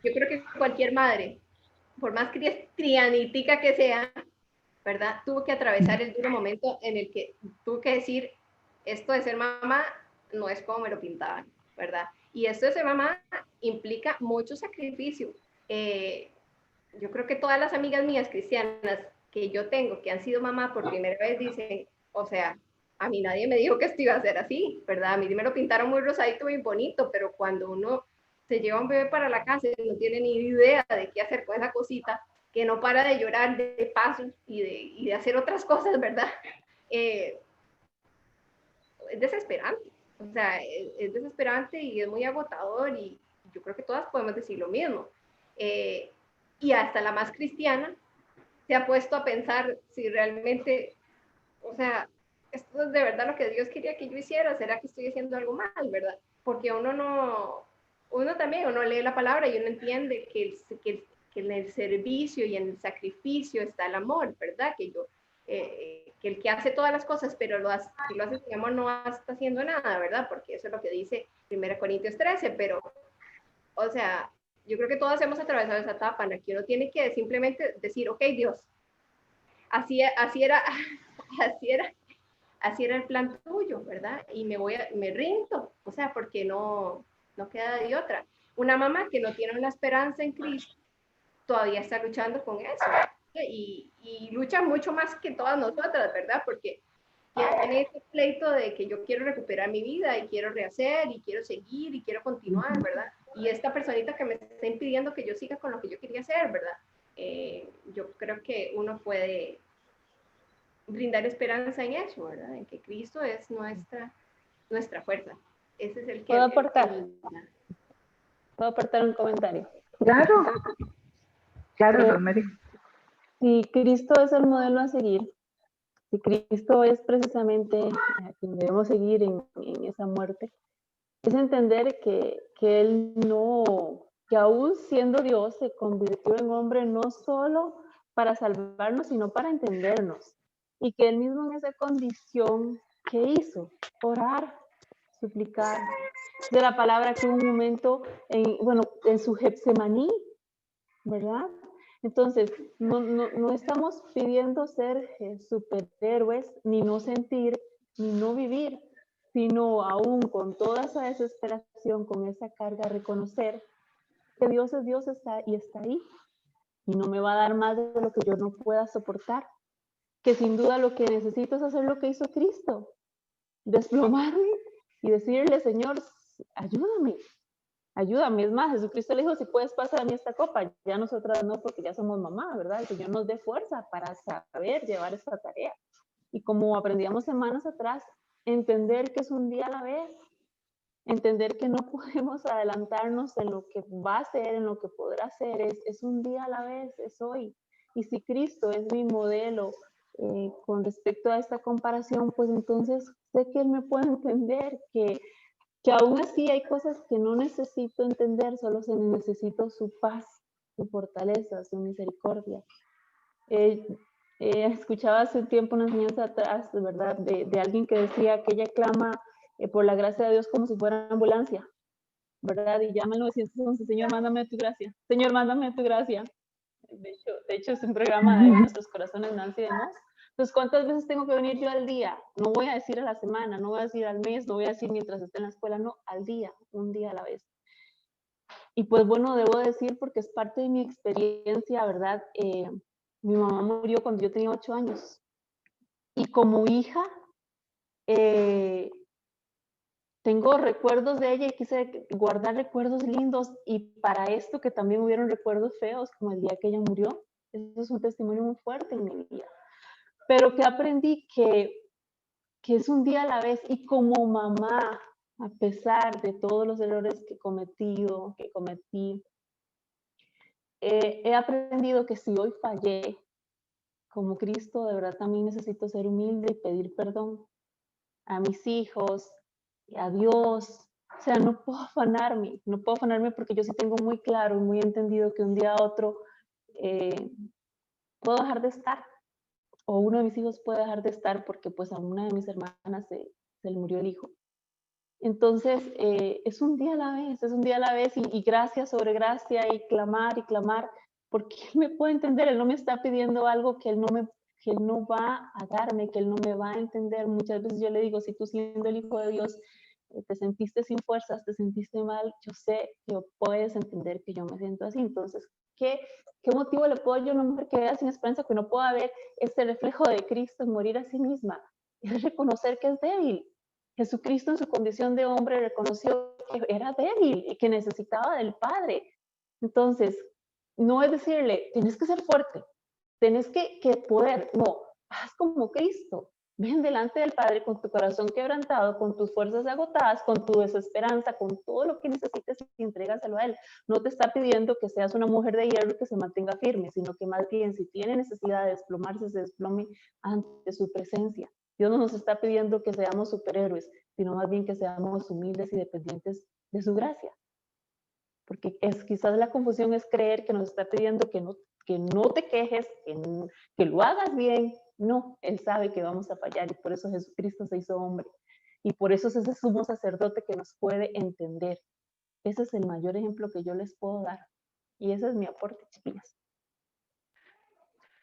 creo que cualquier madre, por más crianitica que sea, ¿verdad? Tuvo que atravesar el duro momento en el que tuvo que decir, esto de ser mamá no es como me lo pintaban, ¿verdad? Y esto de ser mamá implica mucho sacrificio. Yo creo que todas las amigas mías cristianas que yo tengo, que han sido mamá por primera vez, dicen, o sea, a mí nadie me dijo que esto iba a ser así, ¿verdad? A mí me lo pintaron muy rosadito, muy bonito, pero cuando uno se lleva un bebé para la casa y no tiene ni idea de qué hacer con esa cosita, que no para de llorar de pasos y de hacer otras cosas, ¿verdad? Es desesperante, o sea, es desesperante y es muy agotador y yo creo que todas podemos decir lo mismo. Y hasta la más cristiana se ha puesto a pensar si realmente, o sea, esto es de verdad lo que Dios quería que yo hiciera, ¿será que estoy haciendo algo mal, verdad? Porque uno lee la palabra y uno entiende que en el servicio y en el sacrificio está el amor, ¿verdad? Que el que hace todas las cosas, pero lo hace sin amor no está haciendo nada, ¿verdad? Porque eso es lo que dice 1 Corintios 13, pero, o sea, yo creo que todos hemos atravesado esa etapa en la que uno tiene que simplemente decir, ok, Dios, así era el plan tuyo, ¿verdad? Y me rindo, o sea, porque no queda de otra. Una mamá que no tiene una esperanza en Cristo todavía está luchando con eso y lucha mucho más que todas nosotras, ¿verdad? Porque tiene este pleito de que yo quiero recuperar mi vida y quiero rehacer y quiero seguir y quiero continuar, ¿verdad? Y esta personita que me está impidiendo que yo siga con lo que yo quería hacer, ¿verdad? Yo creo que uno puede brindar esperanza en eso, ¿verdad? En que Cristo es nuestra fuerza. Ese es el que... ¿Puedo aportar? ¿Puedo aportar un comentario? Claro, Eh, Rosemary. Si Cristo es el modelo a seguir, si Cristo es precisamente a quien debemos seguir en esa muerte, es entender que Él no, que aún siendo Dios se convirtió en hombre no solo para salvarnos, sino para entendernos. Y que Él mismo en esa condición, ¿qué hizo? Orar, suplicar. De la palabra que hubo un momento, en su Getsemaní, ¿verdad? Entonces, no estamos pidiendo ser superhéroes, ni no sentir, ni no vivir, sino aún con toda esa desesperación, con esa carga, reconocer que Dios es Dios y está ahí, y no me va a dar más de lo que yo no pueda soportar, que sin duda lo que necesito es hacer lo que hizo Cristo, desplomarme y decirle, Señor, ayúdame. Ayúdame, es más, Jesucristo le dijo, si puedes pasar a mí esta copa, ya nosotras no, porque ya somos mamá, ¿verdad? El Señor nos dé fuerza para saber llevar esta tarea. Y como aprendíamos semanas atrás, entender que es un día a la vez, entender que no podemos adelantarnos en lo que va a ser, en lo que podrá ser, es un día a la vez, es hoy. Y si Cristo es mi modelo con respecto a esta comparación, pues entonces sé que Él me puede entender, que aún así hay cosas que no necesito entender, solo se necesito su paz, su fortaleza, su misericordia. Escuchaba hace un tiempo una enseñanza atrás, de verdad, de alguien que decía que ella clama por la gracia de Dios como si fuera ambulancia, ¿verdad? Y llama al 911, Señor, mándame tu gracia. Señor, mándame tu gracia. De hecho es un programa de Nuestros Corazones, Nancy de Moss. Entonces, ¿cuántas veces tengo que venir yo al día? No voy a decir a la semana, no voy a decir al mes, no voy a decir mientras esté en la escuela, no, al día, un día a la vez. Y pues bueno, debo decir, porque es parte de mi experiencia, ¿verdad? Mi mamá murió cuando yo tenía 8 años. Y como hija, tengo recuerdos de ella y quise guardar recuerdos lindos. Y para esto que también hubieron recuerdos feos, como el día que ella murió, eso es un testimonio muy fuerte en mi vida. Pero que aprendí que es un día a la vez, y como mamá, a pesar de todos los errores que cometí, he aprendido que si hoy fallé, como Cristo, de verdad también necesito ser humilde y pedir perdón a mis hijos, a Dios. O sea, no puedo afanarme porque yo sí tengo muy claro y muy entendido que un día a otro puedo dejar de estar. O uno de mis hijos puede dejar de estar porque pues a una de mis hermanas se le murió el hijo. Entonces, es un día a la vez, y gracia sobre gracia, y clamar, porque Él me puede entender. Él no me está pidiendo algo que Él no va a darme, que Él no me va a entender. Muchas veces yo le digo, si tú siendo el Hijo de Dios te sentiste sin fuerzas, te sentiste mal, yo sé que puedes entender que yo me siento así. Entonces, ¿qué motivo le puedo yo a una mujer que vea sin esperanza, que no pueda ver este reflejo de Cristo en morir a sí misma? Es reconocer que es débil. Jesucristo en su condición de hombre reconoció que era débil y que necesitaba del Padre. Entonces, no es decirle, tienes que ser fuerte, tienes que poder. No, haz como Cristo. Ven delante del Padre con tu corazón quebrantado, con tus fuerzas agotadas, con tu desesperanza, con todo lo que necesites, y entrégaselo a Él. No te está pidiendo que seas una mujer de hierro y que se mantenga firme, sino que más bien, si tiene necesidad de desplomarse, se desplome ante su presencia. Dios no nos está pidiendo que seamos superhéroes, sino más bien que seamos humildes y dependientes de su gracia. Porque quizás la confusión es creer que nos está pidiendo que no te quejes, que lo hagas bien. No, Él sabe que vamos a fallar, y por eso Jesucristo se hizo hombre. Y por eso es ese sumo sacerdote que nos puede entender. Ese es el mayor ejemplo que yo les puedo dar. Y ese es mi aporte, chiquillas.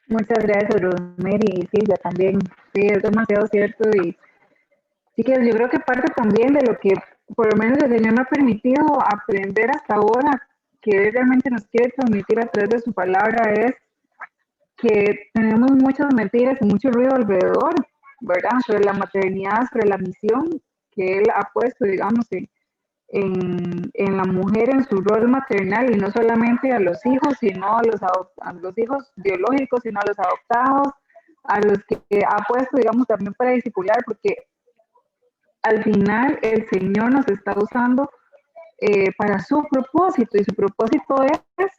Muchas gracias, Rosemary y Silvia también. Sí, es demasiado cierto. Y sí, que yo creo que parte también de lo que por lo menos el Señor me ha permitido aprender hasta ahora, que Él realmente nos quiere transmitir a través de su palabra, es que tenemos muchas mentiras y mucho ruido alrededor, ¿verdad? Sobre la maternidad, sobre la misión que Él ha puesto, digamos, en la mujer, en su rol maternal, y no solamente a los hijos, sino a los hijos biológicos, sino a los adoptados, a los que ha puesto, digamos, también para discipular, porque al final el Señor nos está usando para su propósito, y su propósito es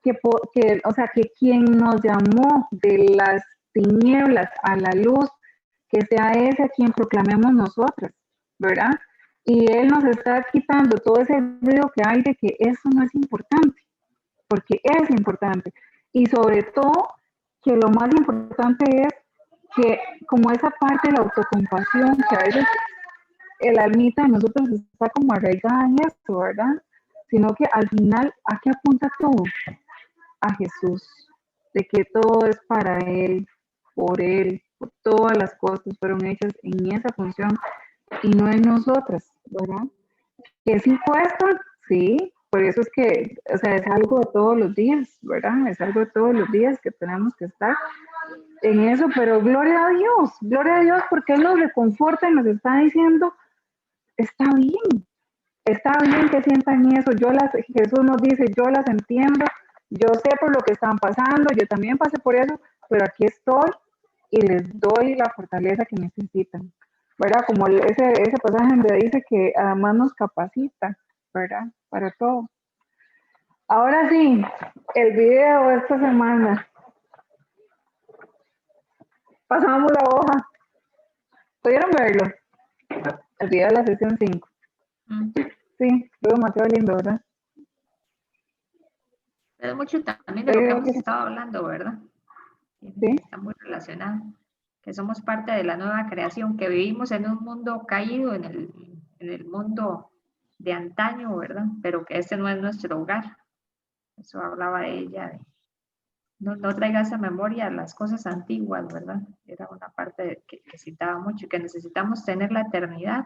que quien nos llamó de las tinieblas a la luz, que sea ese a quien proclamemos nosotras, ¿verdad? Y Él nos está quitando todo ese ruido que hay de que eso no es importante, porque es importante. Y sobre todo, que lo más importante es que como esa parte de la autocompasión, que a veces el almita de nosotros está como arraigada en esto, ¿verdad? Sino que al final, ¿a qué apunta todo? A Jesús, de que todo es para Él, por todas las cosas fueron hechas en esa función y no en nosotras, ¿verdad? Que sí cuesta, sí, por eso es que, o sea, es algo de todos los días, ¿verdad? Es algo de todos los días que tenemos que estar en eso, pero gloria a Dios porque Él nos reconforta y nos está diciendo, está bien que sientan eso, Jesús nos dice, yo las entiendo, yo sé por lo que están pasando, yo también pasé por eso, pero aquí estoy y les doy la fortaleza que necesitan, ¿verdad? Como ese pasaje donde dice que además nos capacita, ¿verdad? Para todo. Ahora sí, el video de esta semana. Pasamos la hoja. ¿Pudieron verlo? El video de la sesión 5. Sí, fue demasiado lindo, ¿verdad? Es mucho también de lo que hemos estado hablando, ¿verdad? Sí. Está muy relacionado. Que somos parte de la nueva creación, que vivimos en un mundo caído, en el mundo de antaño, ¿verdad? Pero que este no es nuestro hogar. Eso hablaba de ella. No traigas a memoria las cosas antiguas, ¿verdad? Era una parte que citaba mucho, que necesitamos tener la eternidad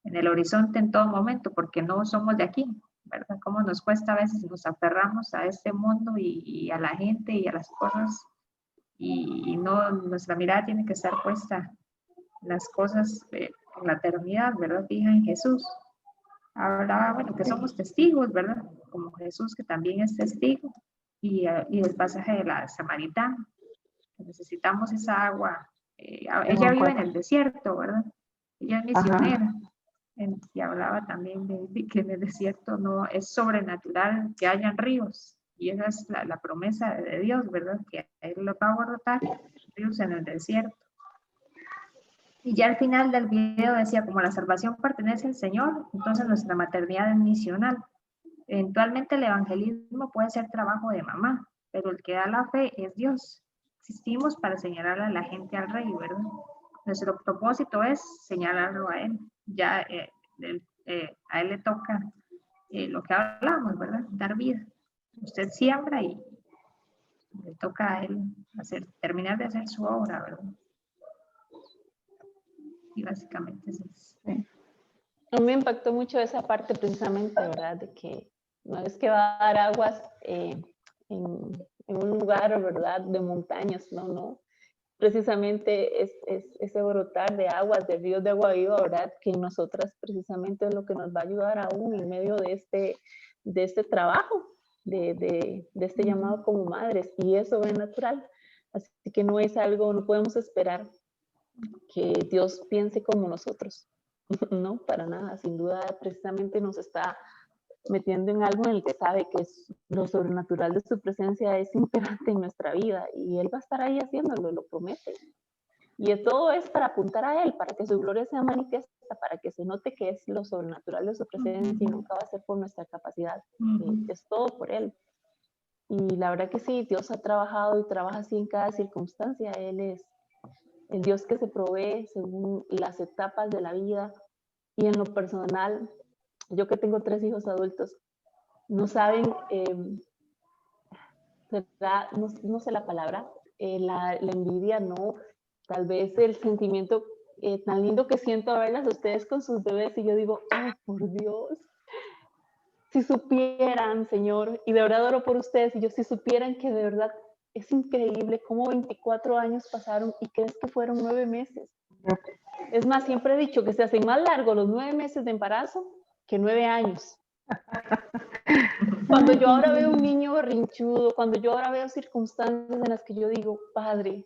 en el horizonte en todo momento, porque no somos de aquí, ¿verdad? Cómo nos cuesta a veces, nos aferramos a este mundo y a la gente y a las cosas, y no, nuestra mirada tiene que estar puesta en las cosas en la eternidad, ¿verdad? Fija en Jesús. Hablaba, bueno, que somos testigos, ¿verdad? Como Jesús, que también es testigo, y el pasaje de la samaritana, que necesitamos esa agua. Ella vive en el desierto, ¿verdad? Ella es misionera. Y hablaba también de que en el desierto no es sobrenatural que hayan ríos, y esa es la promesa de Dios, ¿verdad? Que Él lo va a brotar ríos en el desierto. Y ya al final del video decía, como la salvación pertenece al Señor, entonces nuestra maternidad es misional. Eventualmente el evangelismo puede ser trabajo de mamá, pero el que da la fe es Dios. Existimos para señalar a la gente al Rey, ¿verdad? Nuestro propósito es señalarlo a Él. Ya a Él le toca lo que hablamos, ¿verdad? Dar vida. Usted siembra y le toca a Él terminar de hacer su obra, ¿verdad? Y básicamente es eso. A mí me impactó mucho esa parte precisamente, ¿verdad? De que no es que va a dar aguas en un lugar, ¿verdad? De montañas, no. Precisamente es ese brotar de aguas, de ríos de agua viva, ¿verdad? Que nosotras precisamente es lo que nos va a ayudar aún en medio de este trabajo, de este llamado como madres, y es sobrenatural. Así que no es algo, no podemos esperar que Dios piense como nosotros. No, para nada, sin duda precisamente nos está metiendo en algo en el que sabe que lo sobrenatural de su presencia es imperante en nuestra vida y Él va a estar ahí haciéndolo, lo promete. Y todo es para apuntar a Él, para que su gloria sea manifiesta, para que se note que es lo sobrenatural de su presencia y nunca va a ser por nuestra capacidad, es todo por Él. Y la verdad que sí, Dios ha trabajado y trabaja así en cada circunstancia. Él es el Dios que se provee según las etapas de la vida. Y en lo personal, yo que tengo 3 hijos adultos, no saben, no sé la palabra, la envidia, no, tal vez el sentimiento tan lindo que siento a verlas a ustedes con sus bebés y yo digo, oh, por Dios, si supieran, Señor, y de verdad oro por ustedes, y yo si supieran que de verdad es increíble cómo 24 años pasaron y crees que fueron 9 meses. Es más, siempre he dicho que se hacen más largos los 9 meses de embarazo que 9 años. Cuando yo ahora veo un niño berrinchudo, cuando yo ahora veo circunstancias en las que yo digo, Padre,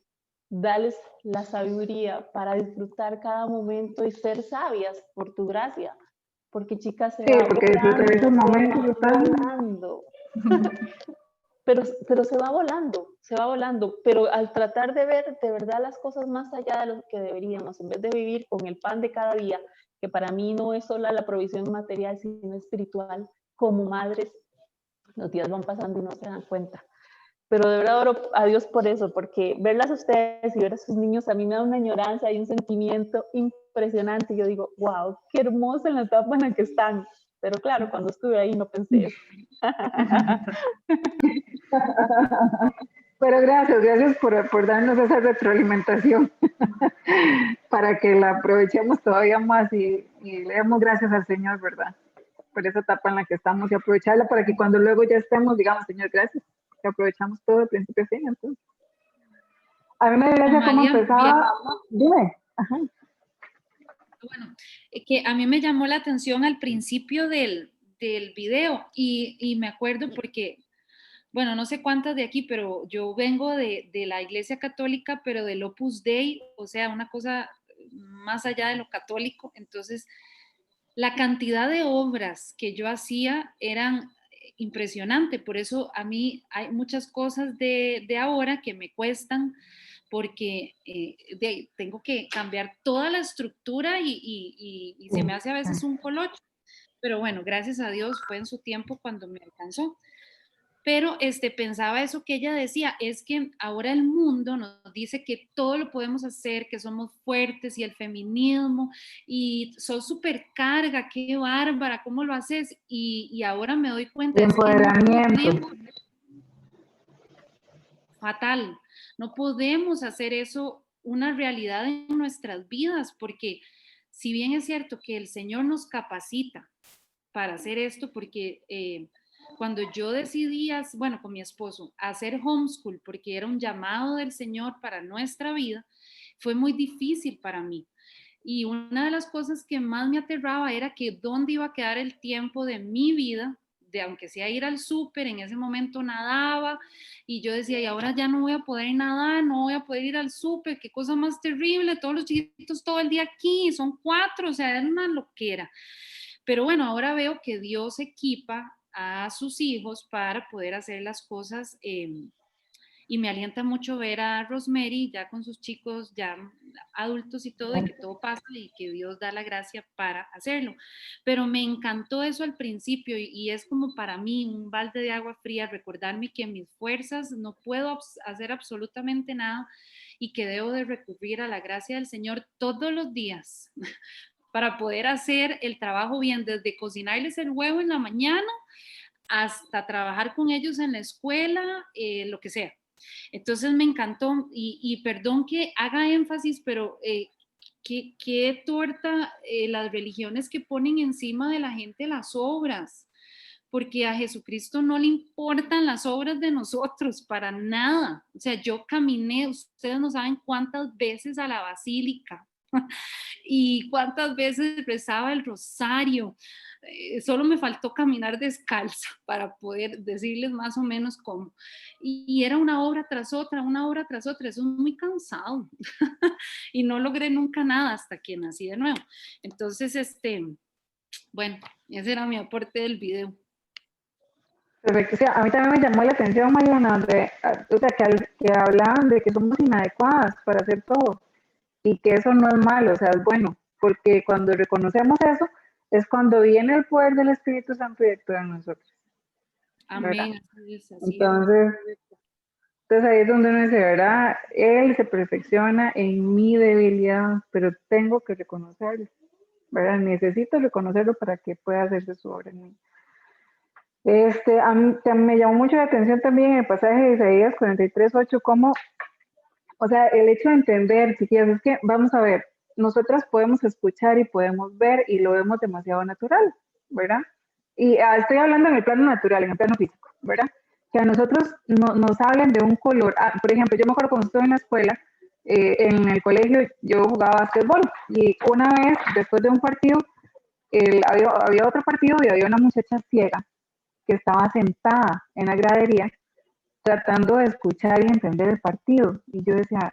dales la sabiduría para disfrutar cada momento y ser sabias por tu gracia. Porque chicas, se va porque disfrutar esos momentos volando. pero se va volando, pero al tratar de ver de verdad las cosas más allá de lo que deberíamos, en vez de vivir con el pan de cada día, que para mí no es solo la provisión material, sino espiritual, como madres, los días van pasando y no se dan cuenta. Pero de verdad oro a Dios por eso, porque verlas a ustedes y ver a sus niños a mí me da una añoranza y un sentimiento impresionante. Yo digo, wow, qué hermosa en la etapa en la que están. Pero claro, cuando estuve ahí no pensé eso. Pero gracias por darnos esa retroalimentación para que la aprovechemos todavía más y le demos gracias al Señor, ¿verdad? Por esa etapa en la que estamos y aprovecharla para que cuando luego ya estemos, digamos, Señor, gracias, que aprovechamos todo de principio a fin. Entonces, a mí me dio gracia cómo María, empezaba. Dime. Ajá. Bueno, que a mí me llamó la atención al principio del video y me acuerdo porque, bueno, no sé cuántas de aquí, pero yo vengo de la Iglesia Católica, pero del Opus Dei, o sea, una cosa más allá de lo católico. Entonces, la cantidad de obras que yo hacía eran impresionante. Por eso a mí hay muchas cosas de ahora que me cuestan porque tengo que cambiar toda la estructura y se me hace a veces un colocho. Pero bueno, gracias a Dios fue en su tiempo cuando me alcanzó. Pero pensaba eso que ella decía, es que ahora el mundo nos dice que todo lo podemos hacer, que somos fuertes y el feminismo y sos supercarga, qué bárbara, ¿cómo lo haces? Y ahora me doy cuenta, es que no podemos, fatal, no podemos hacer eso una realidad en nuestras vidas, porque si bien es cierto que el Señor nos capacita para hacer esto, porque cuando yo decidí, bueno, con mi esposo, hacer homeschool, porque era un llamado del Señor para nuestra vida, fue muy difícil para mí. Y una de las cosas que más me aterraba era que dónde iba a quedar el tiempo de mi vida, de aunque sea ir al súper, en ese momento nadaba y yo decía, y ahora ya no voy a poder nadar, no voy a poder ir al súper, qué cosa más terrible, todos los chiquitos todo el día aquí, son 4, o sea, era una loquera. Pero bueno, ahora veo que Dios equipa a sus hijos para poder hacer las cosas y me alienta mucho ver a Rosemary ya con sus chicos ya adultos y todo, y que todo pasa y que Dios da la gracia para hacerlo. Pero me encantó eso al principio y es como para mí un balde de agua fría recordarme que mis fuerzas no puedo hacer absolutamente nada y que debo de recurrir a la gracia del Señor todos los días para poder hacer el trabajo bien, desde cocinarles el huevo en la mañana hasta trabajar con ellos en la escuela, lo que sea. Entonces me encantó y perdón que haga énfasis, pero qué torta las religiones que ponen encima de la gente las obras, porque a Jesucristo no le importan las obras de nosotros para nada. O sea, yo caminé, ustedes no saben cuántas veces a la basílica y cuántas veces rezaba el rosario. Solo me faltó caminar descalza para poder decirles más o menos cómo. Y era una obra tras otra, eso es muy cansado. Y no logré nunca nada hasta que nací de nuevo. Entonces, bueno, ese era mi aporte del video. Perfecto. Sí, a mí también me llamó la atención, Mariana, o sea, que hablaban de que somos inadecuadas para hacer todo y que eso no es malo, o sea, es bueno, porque cuando reconocemos eso, es cuando viene el poder del Espíritu Santo y actúa en nosotros. Amén. Entonces ahí es donde uno dice, ¿verdad? Él se perfecciona en mi debilidad, pero tengo que reconocerlo, ¿verdad? Necesito reconocerlo para que pueda hacerse su obra en mí. A mí me llamó mucho la atención también el pasaje de Isaías 43:8, como, o sea, el hecho de entender, si quieres, es que, vamos a ver, nosotras podemos escuchar y podemos ver y lo vemos demasiado natural, ¿verdad? Y estoy hablando en el plano natural, en el plano físico, ¿verdad? Que a nosotros nos hablan de un color. Por ejemplo, yo me acuerdo cuando estuve en la escuela, en el colegio yo jugaba básquetbol y una vez, después de un partido, había otro partido y había una muchacha ciega que estaba sentada en la gradería tratando de escuchar y entender el partido. Y yo decía,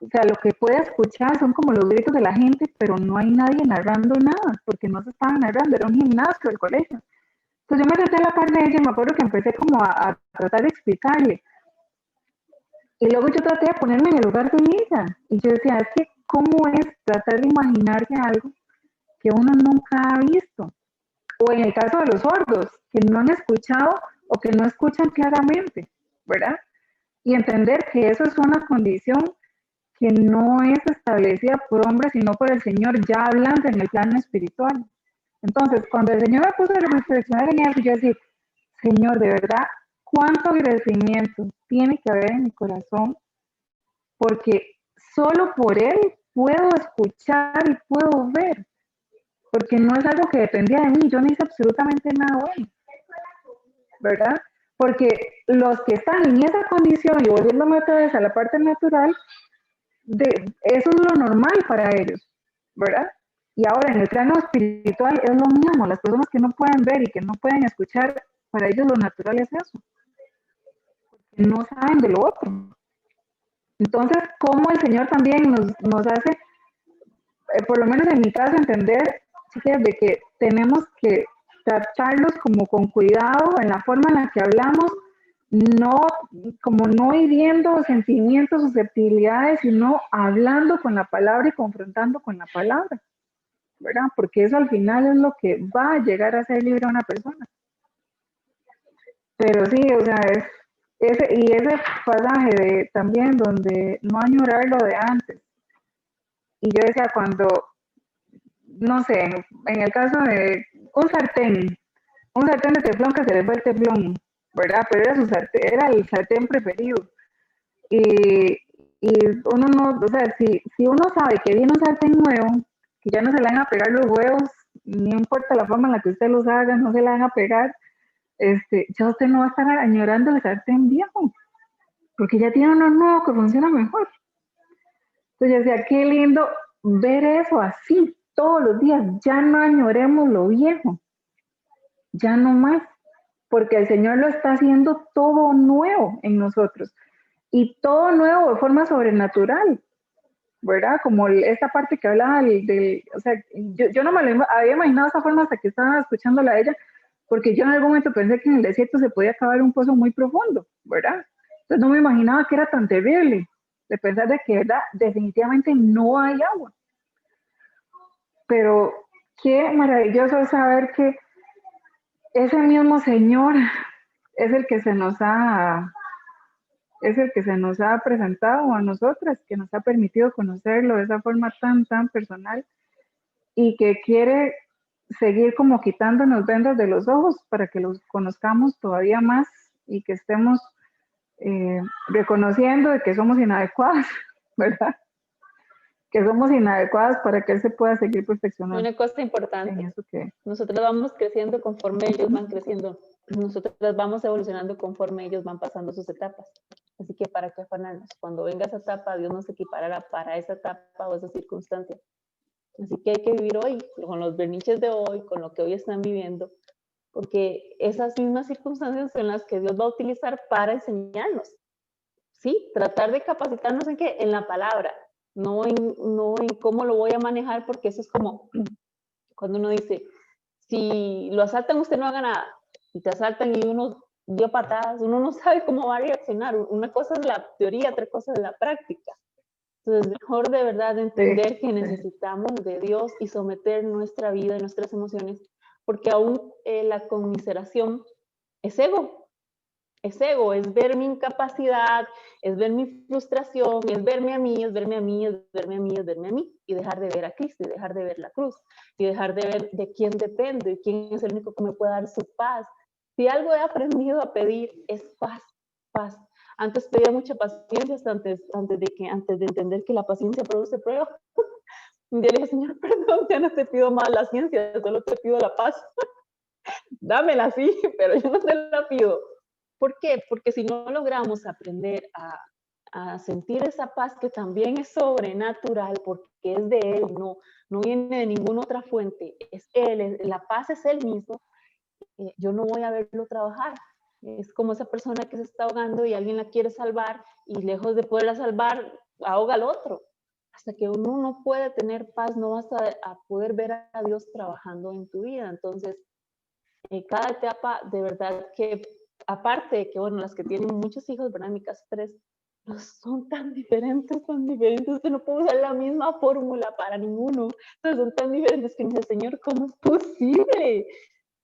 o sea, lo que puede escuchar son como los gritos de la gente, pero no hay nadie narrando nada, porque no se estaban narrando, era un gimnasio del colegio. Entonces yo me senté a la par de ella y me acuerdo que empecé como a tratar de explicarle. Y luego yo traté de ponerme en el lugar de ella. Y yo decía, es que ¿cómo es tratar de imaginarse algo que uno nunca ha visto? O en el caso de los sordos, que no han escuchado o que no escuchan claramente, ¿verdad? Y entender que eso es una condición que no es establecida por hombres, sino por el Señor ya hablando en el plano espiritual. Entonces, cuando el Señor me puso a reflexionar en eso, yo decía, Señor, de verdad, cuánto agradecimiento tiene que haber en mi corazón, porque solo por Él puedo escuchar y puedo ver, porque no es algo que dependía de mí, yo no hice absolutamente nada bueno, ¿verdad? Porque los que están en esa condición, y volviéndome otra vez a la parte natural, eso es lo normal para ellos, ¿verdad? Y ahora en el plano espiritual es lo mismo, las personas que no pueden ver y que no pueden escuchar, para ellos lo natural es eso, que no saben de lo otro. Entonces, ¿cómo el Señor también nos hace, por lo menos en mi caso, entender, chicas, de que tenemos que tratarlos como con cuidado en la forma en la que hablamos, no, como no hiriendo sentimientos, susceptibilidades, sino hablando con la palabra y confrontando con la palabra, ¿verdad? Porque eso al final es lo que va a llegar a ser libre a una persona. Pero sí, o sea, ese pasaje de, también donde no añorar lo de antes. Y yo decía, cuando, no sé, en el caso de un sartén de teflón que se le fue el teflón, ¿verdad? Pero era, era el sartén preferido. Y, y uno no, o sea, si uno sabe que viene un sartén nuevo, que ya no se le van a pegar los huevos, no importa la forma en la que usted los haga, no se le van a pegar, ya usted no va a estar añorando el sartén viejo, porque ya tiene uno nuevo que funciona mejor. Entonces yo decía, qué lindo ver eso así todos los días, ya no añoremos lo viejo, ya no más, porque el Señor lo está haciendo todo nuevo en nosotros, y todo nuevo de forma sobrenatural, ¿verdad? Como esta parte que hablaba o sea, yo no me lo había imaginado de esa forma hasta que estaba escuchándola a ella, porque yo en algún momento pensé que en el desierto se podía cavar un pozo muy profundo, ¿verdad? Entonces no me imaginaba que era tan terrible, de pensar de que, ¿verdad? Definitivamente no hay agua. Pero qué maravilloso saber que ese mismo Señor es el que se nos ha presentado a nosotras, que nos ha permitido conocerlo de esa forma tan, tan personal y que quiere seguir como quitándonos vendas de los ojos para que los conozcamos todavía más y que estemos reconociendo de que somos inadecuadas, ¿verdad? Que somos inadecuadas para que Él se pueda seguir perfeccionando. Una cosa importante, en eso que... nosotros vamos creciendo conforme ellos van creciendo, nosotros vamos evolucionando conforme ellos van pasando sus etapas. Así que para qué afanarnos, cuando venga esa etapa, Dios nos equiparará para esa etapa o esa circunstancia. Así que hay que vivir hoy, con los berniches de hoy, con lo que hoy están viviendo, porque esas mismas circunstancias son las que Dios va a utilizar para enseñarnos. Sí, tratar de capacitarnos en qué, en la palabra, no en cómo lo voy a manejar, porque eso es como cuando uno dice, si lo asaltan usted no haga nada, si te asaltan y uno dio patadas, uno no sabe cómo va a reaccionar. Una cosa es la teoría, otra cosa es la práctica. Entonces, mejor de verdad entender que necesitamos de Dios y someter nuestra vida y nuestras emociones, porque aún la conmiseración es ego, es ver mi incapacidad, es ver mi frustración, es verme a mí, es verme a mí, es verme a mí, es verme a mí, y dejar de ver a Cristo, y dejar de ver la cruz, y dejar de ver de quién dependo, y quién es el único que me puede dar su paz. Si algo he aprendido a pedir es paz, paz. Antes pedía mucha paciencia antes de entender que la paciencia produce prueba. Un día le dije, Señor, perdón, ya no te pido más la ciencia, solo te pido la paz. Dámela, sí, pero yo no te la pido. ¿Por qué? Porque si no logramos aprender a sentir esa paz que también es sobrenatural, porque es de Él, no viene de ninguna otra fuente, es Él, la paz es Él mismo, yo no voy a verlo trabajar. Es como esa persona que se está ahogando y alguien la quiere salvar y lejos de poderla salvar, ahoga al otro. Hasta que uno no puede tener paz, no vas a poder ver a Dios trabajando en tu vida. Entonces, cada etapa, de verdad que, aparte de que, bueno, las que tienen muchos hijos, ¿verdad? En mi caso 3, no son tan diferentes, que no puedo usar la misma fórmula para ninguno. Entonces son tan diferentes que me dice, Señor, ¿cómo es posible?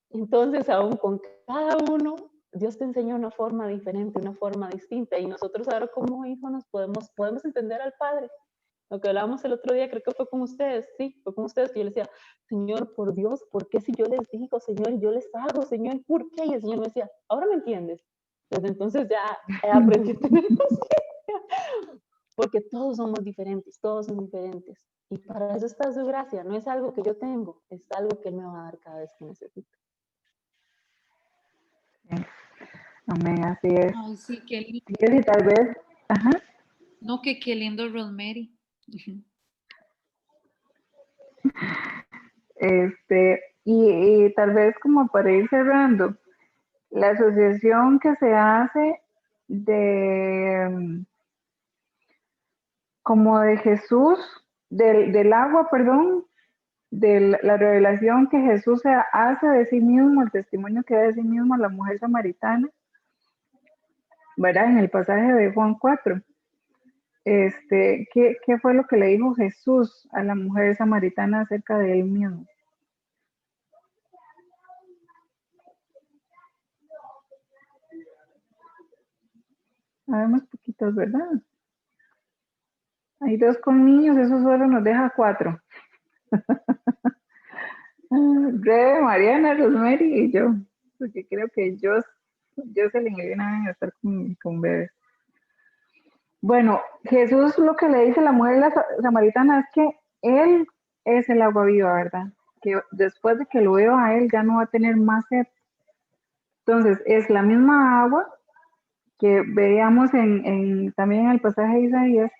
Entonces, aún con cada uno, Dios te enseña una forma diferente, una forma distinta, y nosotros ahora como hijos nos podemos entender al Padre. Lo que hablábamos el otro día, creo que fue con ustedes, sí, fue con ustedes, que yo les decía, Señor, por Dios, ¿por qué si yo les digo, Señor, y yo les hago, Señor, ¿por qué? Y el Señor me decía, ahora me entiendes. Desde entonces ya he aprendido a tener paciencia, porque todos somos diferentes, todos son diferentes. Y para eso está su gracia, no es algo que yo tengo, es algo que Él me va a dar cada vez que necesito. Amén, así es. Ay, sí, qué lindo. Y tal vez, ajá, No, que qué lindo Rosemary. y tal vez como para ir cerrando, la asociación que se hace de como de Jesús, del agua, perdón, de la revelación que Jesús hace de sí mismo, el testimonio que da de sí mismo a la mujer samaritana, ¿verdad? En el pasaje de Juan 4. ¿Qué fue lo que le dijo Jesús a la mujer samaritana acerca de él mismo? Sabemos poquitos, ¿verdad? Hay 2 con niños, eso solo nos deja 4. Rebe, Mariana, Rosemary y yo, porque creo que yo se le viene a estar con bebés. Bueno, Jesús lo que le dice a la mujer samaritana es que Él es el agua viva, ¿verdad? Que después de que lo beba a Él ya no va a tener más sed. Entonces, es la misma agua que veíamos también en el pasaje de Isaías,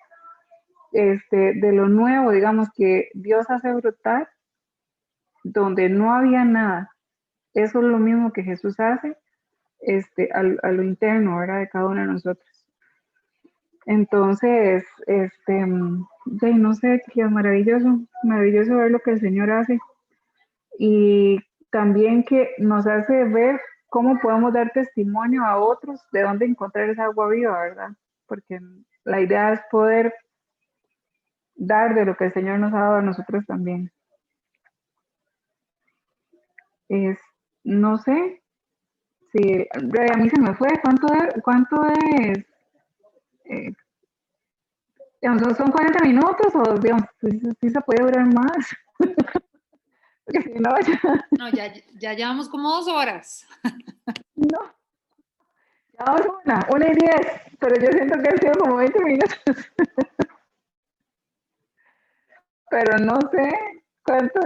de lo nuevo, digamos, que Dios hace brotar donde no había nada. Eso es lo mismo que Jesús hace a lo interno, ¿verdad? De cada uno de nosotros. Entonces, no sé, qué maravilloso, maravilloso ver lo que el Señor hace y también que nos hace ver cómo podemos dar testimonio a otros de dónde encontrar esa agua viva, ¿verdad? Porque la idea es poder dar de lo que el Señor nos ha dado a nosotros también. No sé si a mí se me fue, ¿cuánto es? Digamos, ¿son 40 minutos o digamos, sí se puede durar más? Porque si no, No, ya llevamos como 2 horas. no, ya vamos 1:10, pero yo siento que han sido como 20 minutos. Pero no sé cuánto,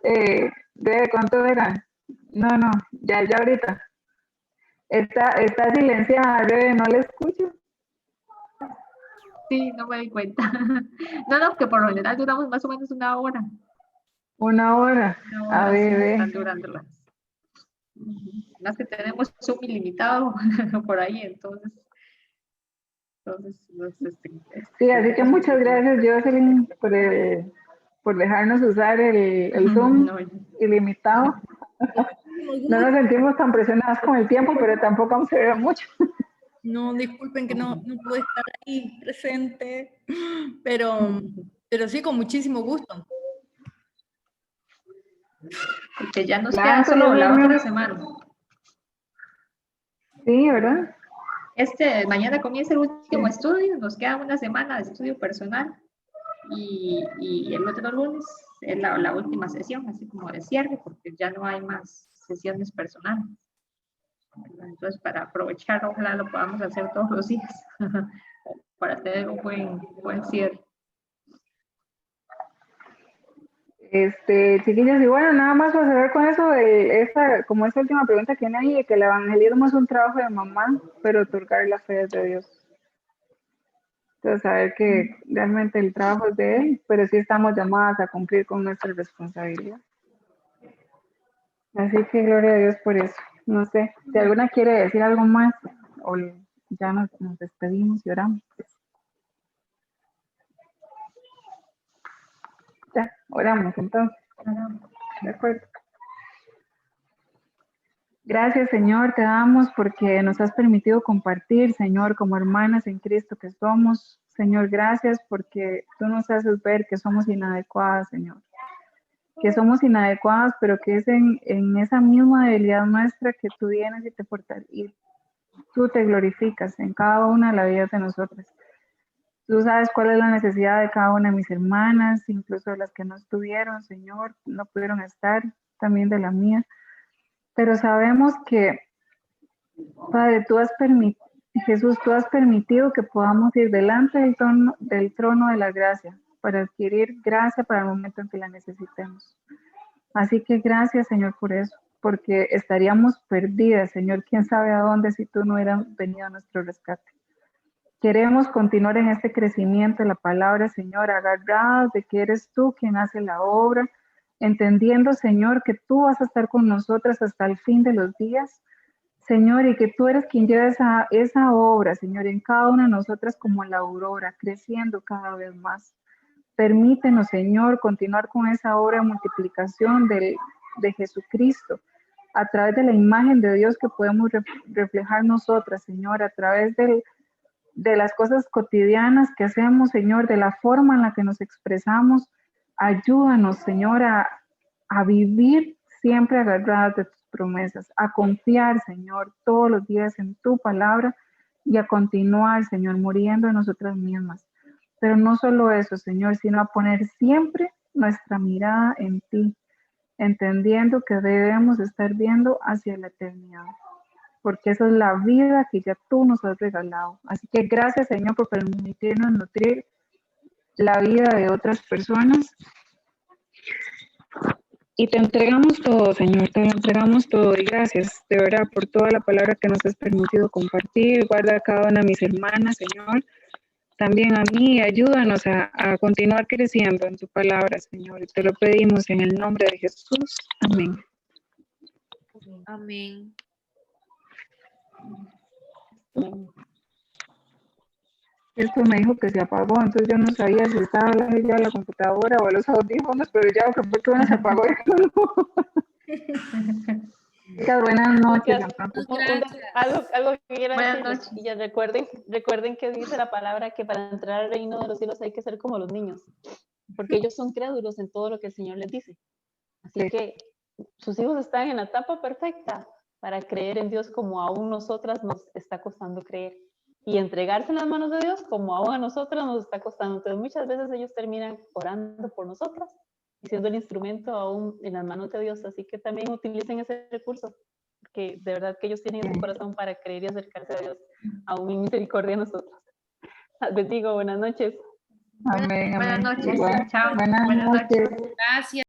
de cuánto era. No, ya ahorita. Está silenciada, Rebe, no le escucho. Sí, no me di cuenta. No, que por lo general duramos más o menos 1 hora. 1 hora. Una A hora sí ver, están durando las. Más que tenemos Zoom ilimitado por ahí, entonces sí, así que tenemos un muchas poquito. gracias, Jocelyn, por dejarnos usar el Zoom No, ilimitado. No nos sentimos tan presionadas con el tiempo, pero tampoco vamos a ver mucho. No, disculpen que no pude estar ahí presente, pero sí, con muchísimo gusto. porque ya nos queda Blanco, solo Dios la mío. otra semana. Sí, ¿verdad? Mañana comienza el último estudio, nos queda una semana de estudio personal y el otro lunes es la última sesión, así como de cierre, porque ya no hay más sesiones personales. Entonces, para aprovechar, ojalá lo podamos hacer todos los días para tener un buen cierre. Chiquillas, y bueno, nada más para cerrar con eso, como esta última pregunta que viene ahí, de que el evangelismo es un trabajo de mamá, pero otorgar la fe es de Dios. Entonces, saber que realmente el trabajo es de Él, pero sí estamos llamadas a cumplir con nuestra responsabilidad. Así que gloria a Dios por eso. No sé, si alguna quiere decir algo más, o ya nos despedimos y oramos. Ya, oramos entonces. De acuerdo. Gracias, Señor, te damos porque nos has permitido compartir, Señor, como hermanas en Cristo que somos. Señor, gracias porque tú nos haces ver que somos inadecuadas, Señor. Que somos inadecuadas, pero que es en esa misma debilidad nuestra que tú vienes y te fortaleces y tú te glorificas en cada una de las vidas de nosotras. Tú sabes cuál es la necesidad de cada una de mis hermanas, incluso de las que no estuvieron, Señor, no pudieron estar, también de la mía. Pero sabemos que, Padre, Jesús, tú has permitido que podamos ir delante del trono de la gracia para adquirir gracia para el momento en que la necesitemos. Así que gracias, Señor, por eso, porque estaríamos perdidas, Señor, quién sabe a dónde si tú no hubieras venido a nuestro rescate. Queremos continuar en este crecimiento de la palabra, Señor, agarrados de que eres tú quien hace la obra, entendiendo, Señor, que tú vas a estar con nosotras hasta el fin de los días, Señor, y que tú eres quien lleva esa obra, Señor, en cada una de nosotras como la aurora, creciendo cada vez más. Permítenos, Señor, continuar con esa obra de multiplicación de Jesucristo, a través de la imagen de Dios que podemos reflejar nosotras, Señor, a través de las cosas cotidianas que hacemos, Señor, de la forma en la que nos expresamos. Ayúdanos, Señor, a vivir siempre agarradas de tus promesas, a confiar, Señor, todos los días en tu palabra y a continuar, Señor, muriendo en nosotras mismas. Pero no solo eso, Señor, sino a poner siempre nuestra mirada en ti, entendiendo que debemos estar viendo hacia la eternidad, porque esa es la vida que ya tú nos has regalado. Así que gracias, Señor, por permitirnos nutrir la vida de otras personas. Y te entregamos todo, Señor, te entregamos todo. Y gracias, de verdad, por toda la palabra que nos has permitido compartir. Guarda a cada una de mis hermanas, Señor. También a mí, ayúdanos a continuar creciendo en tu palabra, Señor. Y te lo pedimos en el nombre de Jesús. Amén. Amén. Esto me dijo que se apagó, entonces yo no sabía si estaba hablando ya la computadora o los audífonos, pero ya porque uno se apagó. Buenas noches. Algo que quiero Buenas decir, noches. y ya recuerden que dice la palabra que para entrar al reino de los cielos hay que ser como los niños, porque ellos son crédulos en todo lo que el Señor les dice. Así que sus hijos están en la etapa perfecta para creer en Dios como aún nosotras nos está costando creer. Y entregarse en las manos de Dios como aún a nosotras nos está costando. Entonces muchas veces ellos terminan orando por nosotras y siendo el instrumento aún en las manos de Dios. Así que también utilicen ese recurso, porque de verdad que ellos tienen ese corazón para creer y acercarse a Dios, aún en misericordia de nosotros. Les digo, buenas noches. Amén, amén. Buenas noches. Bueno, Chao. buenas noches. Gracias.